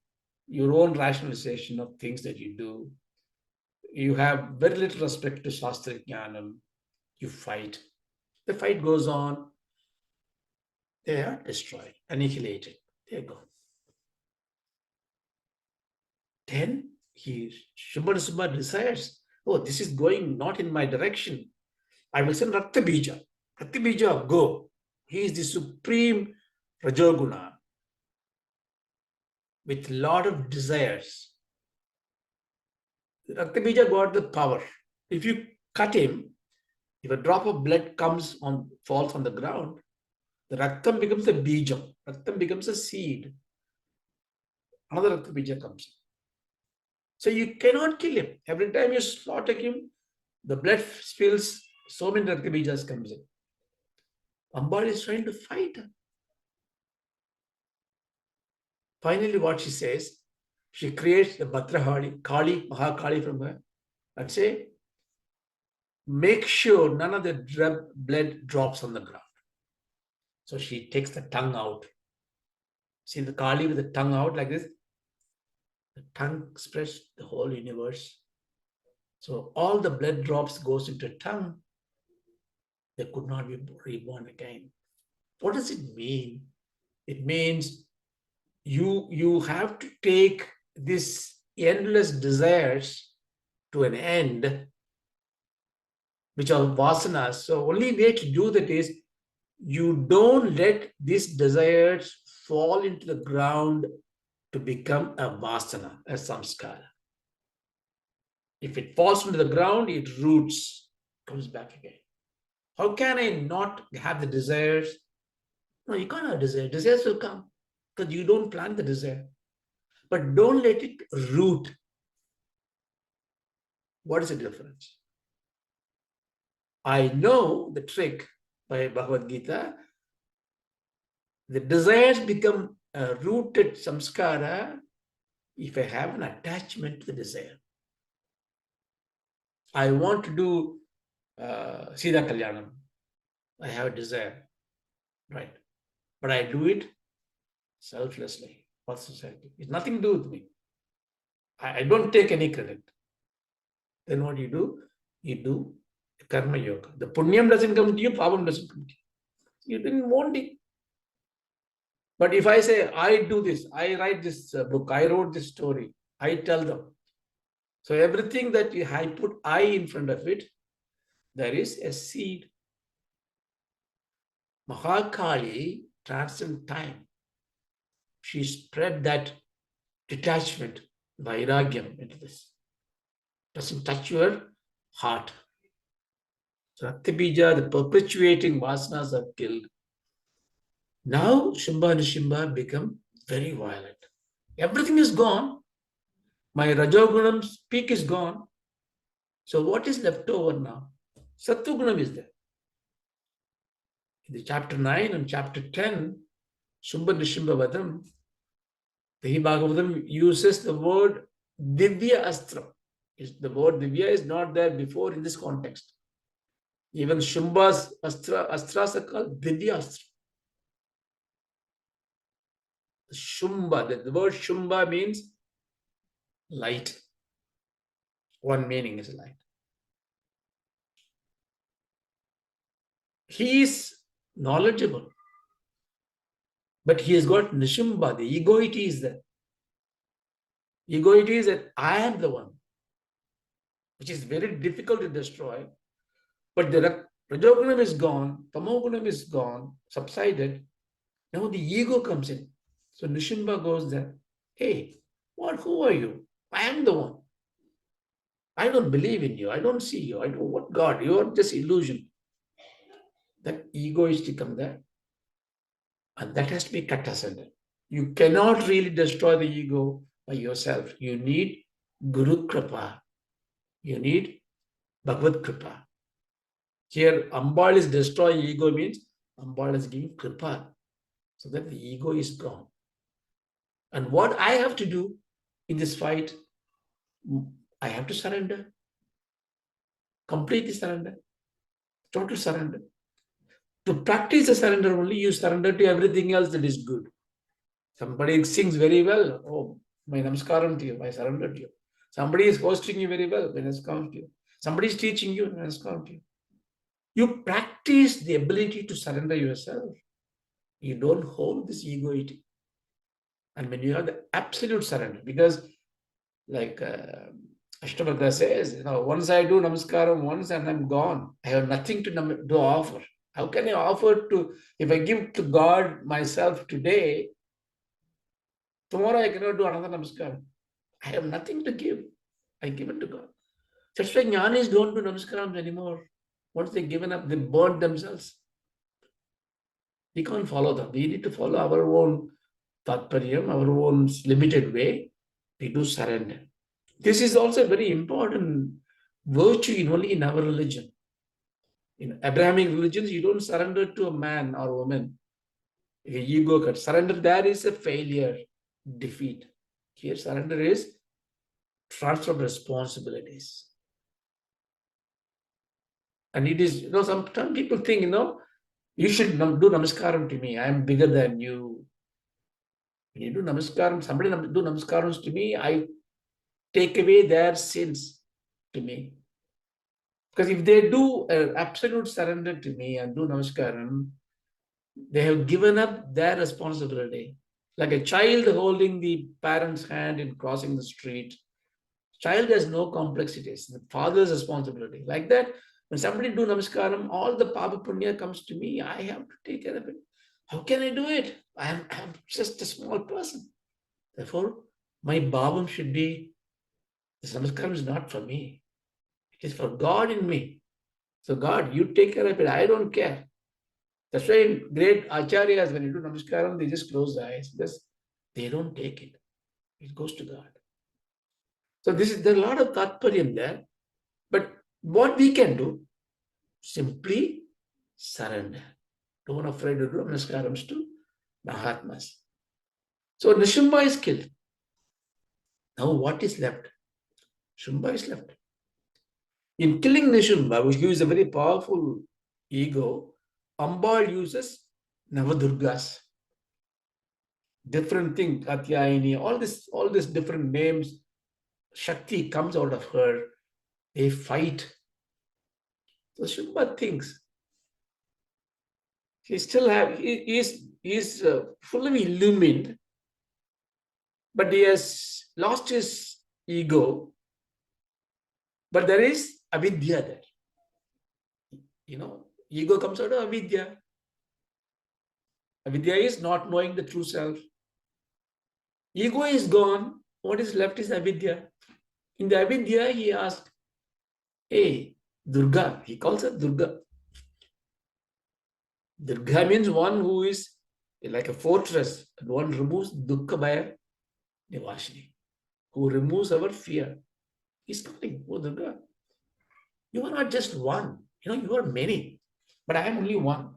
your own rationalization of things that you do. You have very little respect to Shastra Jnanam. You fight. The fight goes on. They are destroyed, annihilated. They go. Then Shubha decides, oh, this is going not in my direction. I will send Raktabija. Raktabija, go. He is the supreme Rajoguna with a lot of desires. Raktabija got the power. If you cut him, if a drop of blood falls on the ground, the Raktam becomes a Bijam. Raktam becomes a seed. Another Raktabija comes in. So you cannot kill him. Every time you slaughter him, the blood spills, so many Raktabijas comes in. Ambal is trying to fight her. Finally, what she says, she creates the Bhadrahari, Kali, Mahakali from her, and say, make sure none of the blood drops on the ground. So she takes the tongue out. See the Kali with the tongue out like this? The tongue spreads the whole universe. So all the blood drops goes into the tongue. They could not be reborn again. What does it mean? It means you have to take this endless desires to an end, which are vasanas. So only way to do that is you don't let these desires fall into the ground to become a vasana, a samskara. If it falls into the ground, it roots, comes back again. How can I not have the desires? No, you can't have desires. Desires will come because you don't plant the desire. But don't let it root. What is the difference? I know the trick by Bhagavad Gita. The desires become a rooted samskara if I have an attachment to the desire. I want to do Sita Kalyanam. I have a desire, right? But I do it selflessly for society. It's nothing to do with me. I don't take any credit. Then what you do? You do karma yoga. The punyam doesn't come to you, pabam doesn't come to you. You didn't want it. But if I say, I do this, I write this book, I wrote this story, I tell them. So everything that I put I in front of it, there is a seed. Mahakali transcends time. She spread that detachment, vairagyam into this. Doesn't touch your heart. So Raktibija, the perpetuating vasanas are killed. Now Shambha and Shimba become very violent. Everything is gone. My Rajogunam's peak is gone. So what is left over now? Sattvagunam is there. In the chapter 9 and chapter 10, Shambha Nishimba Vadam, the Bhagavatam uses the word Divya Astra. The word Divya is not there before in this context. Even Shambha's Astras are called Divya Astra. Shumba, the word Shumba means light. One meaning is light. He is knowledgeable, but he has got Nishimba, the egoity is there. Egoity is that I am the one, which is very difficult to destroy. But the Rajogunam is gone, Tamogunam is gone, subsided. Now the ego comes in. So Nishimba goes there. Hey, who are you? I am the one. I don't believe in you. I don't see you. I don't what God. You are just illusion. That ego is to come there. And that has to be cut asunder. You cannot really destroy the ego by yourself. You need Guru Kripa. You need Bhagavad Kripa. Here, Ambal is destroying ego means Ambal is giving Kripa so that the ego is gone. And what I have to do in this fight, I have to surrender. Completely surrender. Total surrender. To practice the surrender only, you surrender to everything else that is good. Somebody sings very well. Oh, my namaskaram to you. I surrender to you. Somebody is hosting you very well. My namaskaram to you. Somebody is teaching you. My namaskaram to you. You practice the ability to surrender yourself. You don't hold this egoity. And when you have the absolute surrender, because like Ashtabhakta says, once I do namaskaram once and I'm gone. I have nothing to offer. How can I offer to, if I give to God myself today, tomorrow I cannot do another namaskaram. I have nothing to give. I give it to God. That's why jnanis don't do namaskarams anymore. Once they've given up, they burn themselves. We can't follow them. We need to follow our own tatparyam, our own limited way. We do surrender. This is also a very important virtue only in our religion. In Abrahamic religions, you don't surrender to a man or woman. If your ego cut, surrender there is a failure, defeat. Here, surrender is transfer of responsibilities. And it is, sometimes people think, you should do namaskaram to me. I am bigger than you. When you do namaskaram, somebody do namaskarams to me, I take away their sins to me. Because if they do an absolute surrender to me and do namaskaram, they have given up their responsibility. Like a child holding the parent's hand in crossing the street. Child has no complexities. The father's responsibility. Like that, when somebody do namaskaram, all the papa punya comes to me. I have to take care of it. How can I do it? I'm just a small person. Therefore, my bhavam should be, this namaskaram is not for me. It is for God in me. So God, you take care of it. I don't care. That's why in great acharyas, when you do namaskaram, they just close the eyes because they don't take it. It goes to God. So there are a lot of tatparyam there. But what we can do, simply surrender. Don't afraid to do namaskarams to Mahatmas. So Nishimba is killed. Now what is left? Shumba is left. In killing Nishimba, which gives a very powerful ego, Ambal uses Navadurgas. Different thing, Katyayini, all these different names, Shakti comes out of her. They fight. So Shimba thinks he is fully illumined, but he has lost his ego. But there is avidya there. Ego comes out of avidya. Avidya is not knowing the true self. Ego is gone. What is left is avidya. In the avidya, he asked, hey, Durga. He calls her Durga. Durga means one who is like a fortress, and one removes dukkha by nivashini, who removes our fear. He's calling, oh Durga, you are not just one. You are many, but I am only one.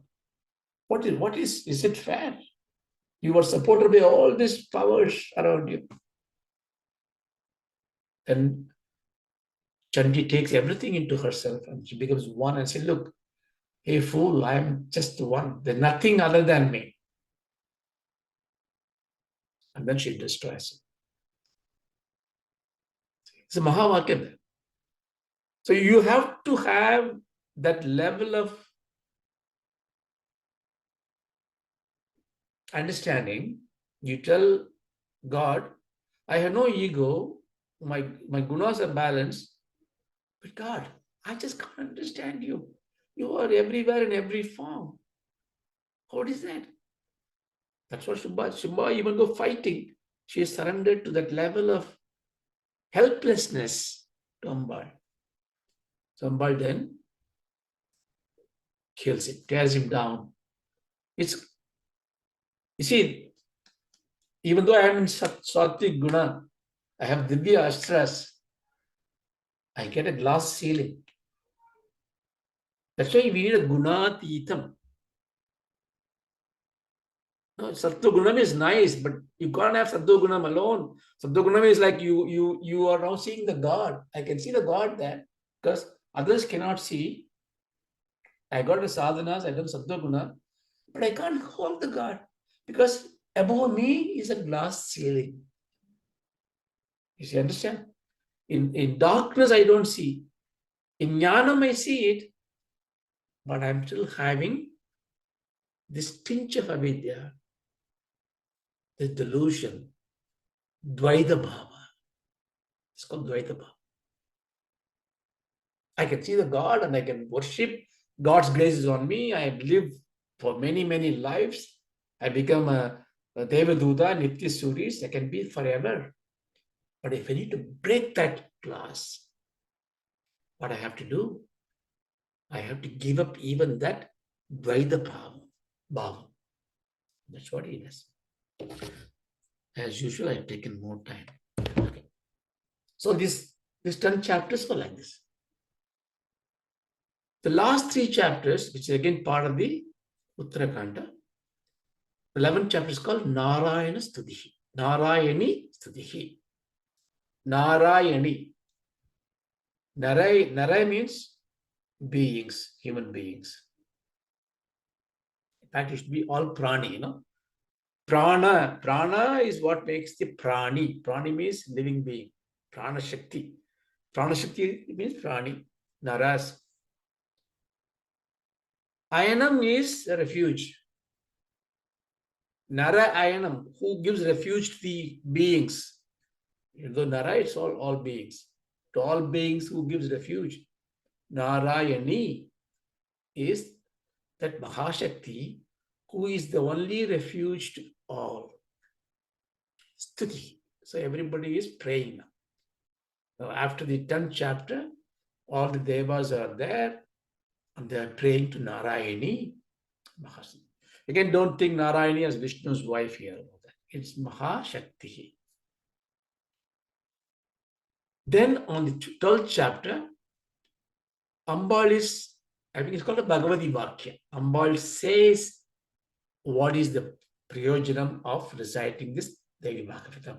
What is it fair? You are supported by all these powers around you. And Chandi takes everything into herself and she becomes one and says, look, hey fool, I am just one. There's nothing other than me. And then she destroys it. It's a Mahavakya. So you have to have that level of understanding. You tell God, I have no ego, my gunas are balanced, but God, I just can't understand you. You are everywhere in every form. What is that? That's what Shimba, even though fighting, she is surrendered to that level of helplessness to Ambal. So Ambal then kills him, tears him down. You see, even though I am in Sattvic Guna, I have Divya Astras, I get a glass ceiling. That's why we need a Gunatitam. No, Sattvagunam is nice, but you can't have Sattvagunam alone. Sattvagunam is like you are now seeing the God. I can see the God there because others cannot see. I got the sadhanas, I done Sattvaguna, but I can't hold the God because above me is a glass ceiling. You understand? In darkness, I don't see. In Jnanam, I see it, but I'm still having this tinge of avidya, this delusion, Dvaita Bhava. It's called Dvaita Bhava. I can see the God and I can worship. God's grace is on me. I live for many, many lives. I become a Devaduta, Nitya Suris. I can be forever. But if I need to break that glass, what I have to do? I have to give up even that Dvaita Bhava. That's what he does. As usual, I've taken more time. Okay. So these 10 chapters were like this. The last 3 chapters, which is again part of the Uttarakanda, the 11th chapter is called Narayana Studihi. Narayani Studihi. Narayani. Naray means beings, human beings. In fact, it should be all prani, Prana is what makes the prani. Prani means living being. Prana Shakti. Prana Shakti means prani. Naras. Ayanam is a refuge. Nara Ayanam, who gives refuge to the beings. Though Nara, it's all beings. To all beings who gives refuge. Narayani is that Mahashakti who is the only refuge to all. Stuti. So everybody is praying now. Now after the 10th chapter, all the devas are there and they are praying to Narayani. Mahashakti. Again, don't think Narayani as Vishnu's wife here. It's Mahashakti. Then on the 12th chapter, Ambal is, I think it's called a Bhagavati Vakya. Ambal says what is the prayojanam of reciting this Devi Bhagavatam.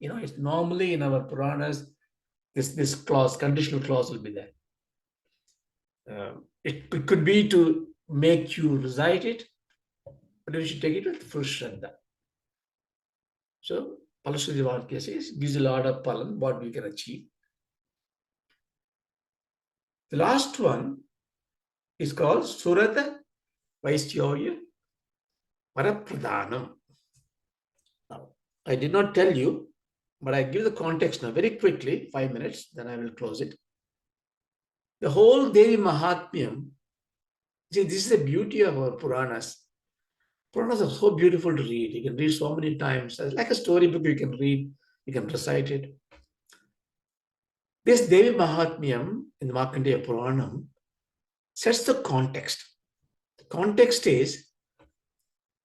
It's normally in our Puranas, This clause, conditional clause will be there. It could be to make you recite it, but we should take it with full Shraddha. So, Palasudhi Vakya says, gives a lot of palan, what we can achieve. The last one is called Surata Vaistyoya Parapradhanam. Now, I did not tell you, but I give the context now very quickly, 5 minutes, then I will close it. The whole Devi Mahatmyam, see, this is the beauty of our Puranas. Puranas are so beautiful to read. You can read so many times. It's like a storybook you can read, you can recite it. This Devi Mahatmyam in the Markandeya Puranam sets the context. The context is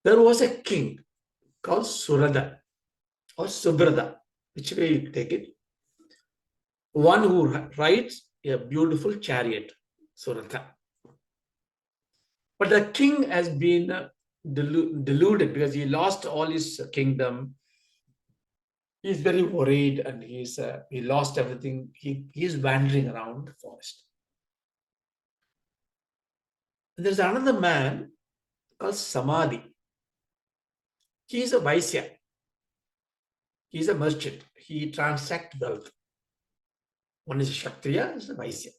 there was a king called Surada or Subrada, which way you take it. One who rides a beautiful chariot, Surada. But the king has been deluded because he lost all his kingdom. He's very worried and he lost everything. He's wandering around the forest. And there's another man called Samadhi. He's a Vaisya. He's a merchant. He transacts wealth. One is a Kshatriya, is a Vaisya.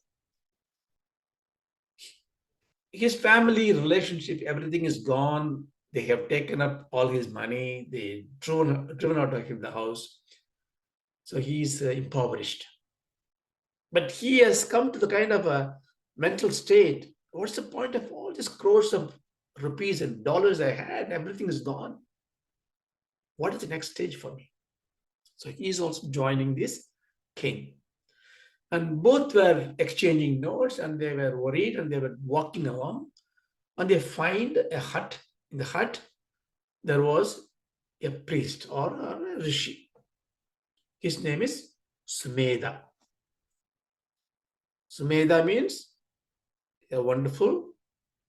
His family relationship, everything is gone. They have taken up all his money. They driven out of him the house. So he's impoverished. But he has come to the kind of a mental state. What's the point of all these crores of rupees and dollars I had? Everything is gone. What is the next stage for me? So he's also joining this king. And both were exchanging notes and they were worried and they were walking along. And they find a hut. In the hut, there was a priest or a rishi. His name is Sumedha. Sumedha means a wonderful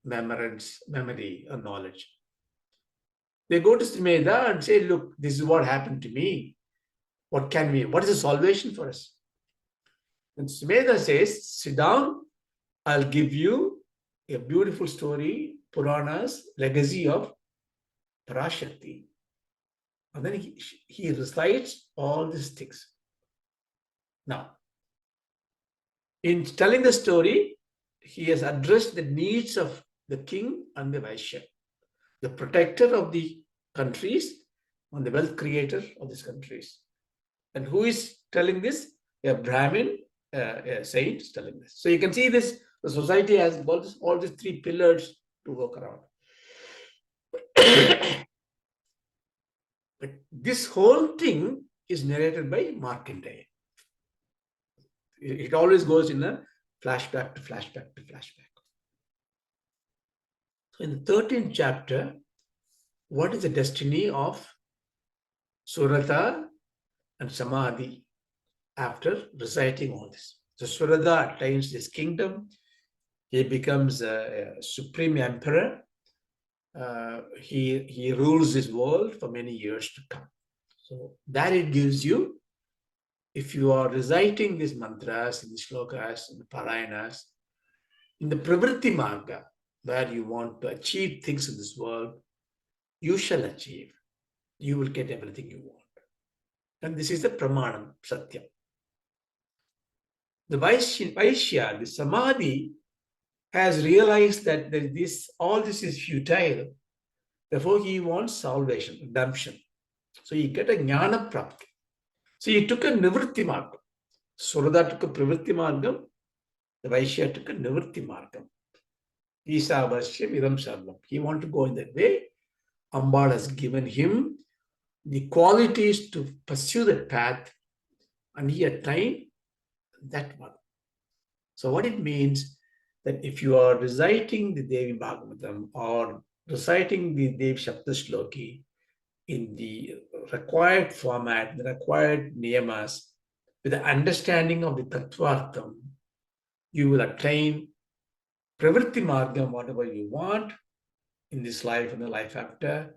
memory or knowledge. They go to Sumedha and say, look, this is what happened to me. What is the salvation for us? And Sumedha says, sit down, I'll give you a beautiful story, Purana's legacy of Parashakti. And then he recites all these things. Now, in telling the story, he has addressed the needs of the king and the Vaishya, the protector of the countries and the wealth creator of these countries. And who is telling this? A Brahmin, a saint is telling this. So you can see this, the society has all these three pillars to work around. But this whole thing is narrated by Markandeya. It always goes in a flashback to flashback to flashback. So in the 13th chapter, what is the destiny of Surata and Samadhi after reciting all this? So Surata attains this kingdom. He becomes a supreme emperor. He rules this world for many years to come. So that it gives you, if you are reciting these mantras, in the shlokas, in the parayanas, in the pravritti marga, where you want to achieve things in this world, you shall achieve. You will get everything you want. And this is the pramanam, satyam. The Vaishya, the Samadhi, has realized that all this is futile. Therefore, he wants salvation, redemption. So he get a jnana prapti. So he took a nivritti margam. Surada took a pravritti margam. The Vaishya took a nivritti margam. Isavashyam idam sarvam. He wanted to go in that way. Ambal has given him the qualities to pursue that path, and he attained that one. So what it means that if you are reciting the Devi Bhagavatam or reciting the Devi Sapta Shloki in the required format, the required niyamas, with the understanding of the Tattvartham, you will attain Pravritti Margam, whatever you want in this life and the life after.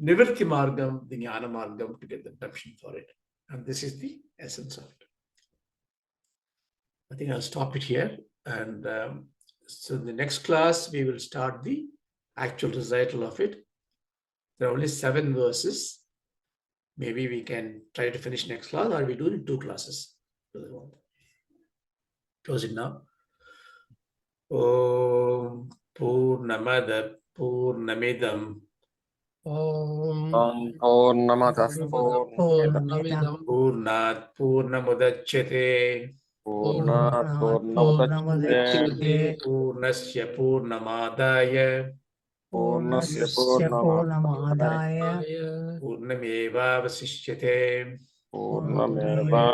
Nivritti Margam, the Jnana Margam, to get the redemption for it. And this is the essence of it. I think I'll stop it here. And so in the next class, we will start the actual recital of it. There are only 7 verses. Maybe we can try to finish next class, or we do it in 2 classes. Close it now. Om Purnamada Purnamidam Om Purnamadah Purnamidam Purnat Purnamudachyate Purnat Purnamudachyate Purnasya Purnamadaya Purnasya Purnasya Purnamadaya Purnamevavasishyate Purnameva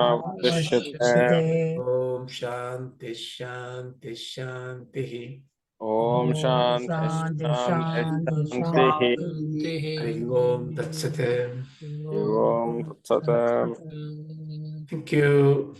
Vasishyate. Om Shanti Shanti Shanti Om Om Shanti Shanti Shanti Shanti Shanti. Hari Om Tat Sat. Om Tat Sat. Thank you.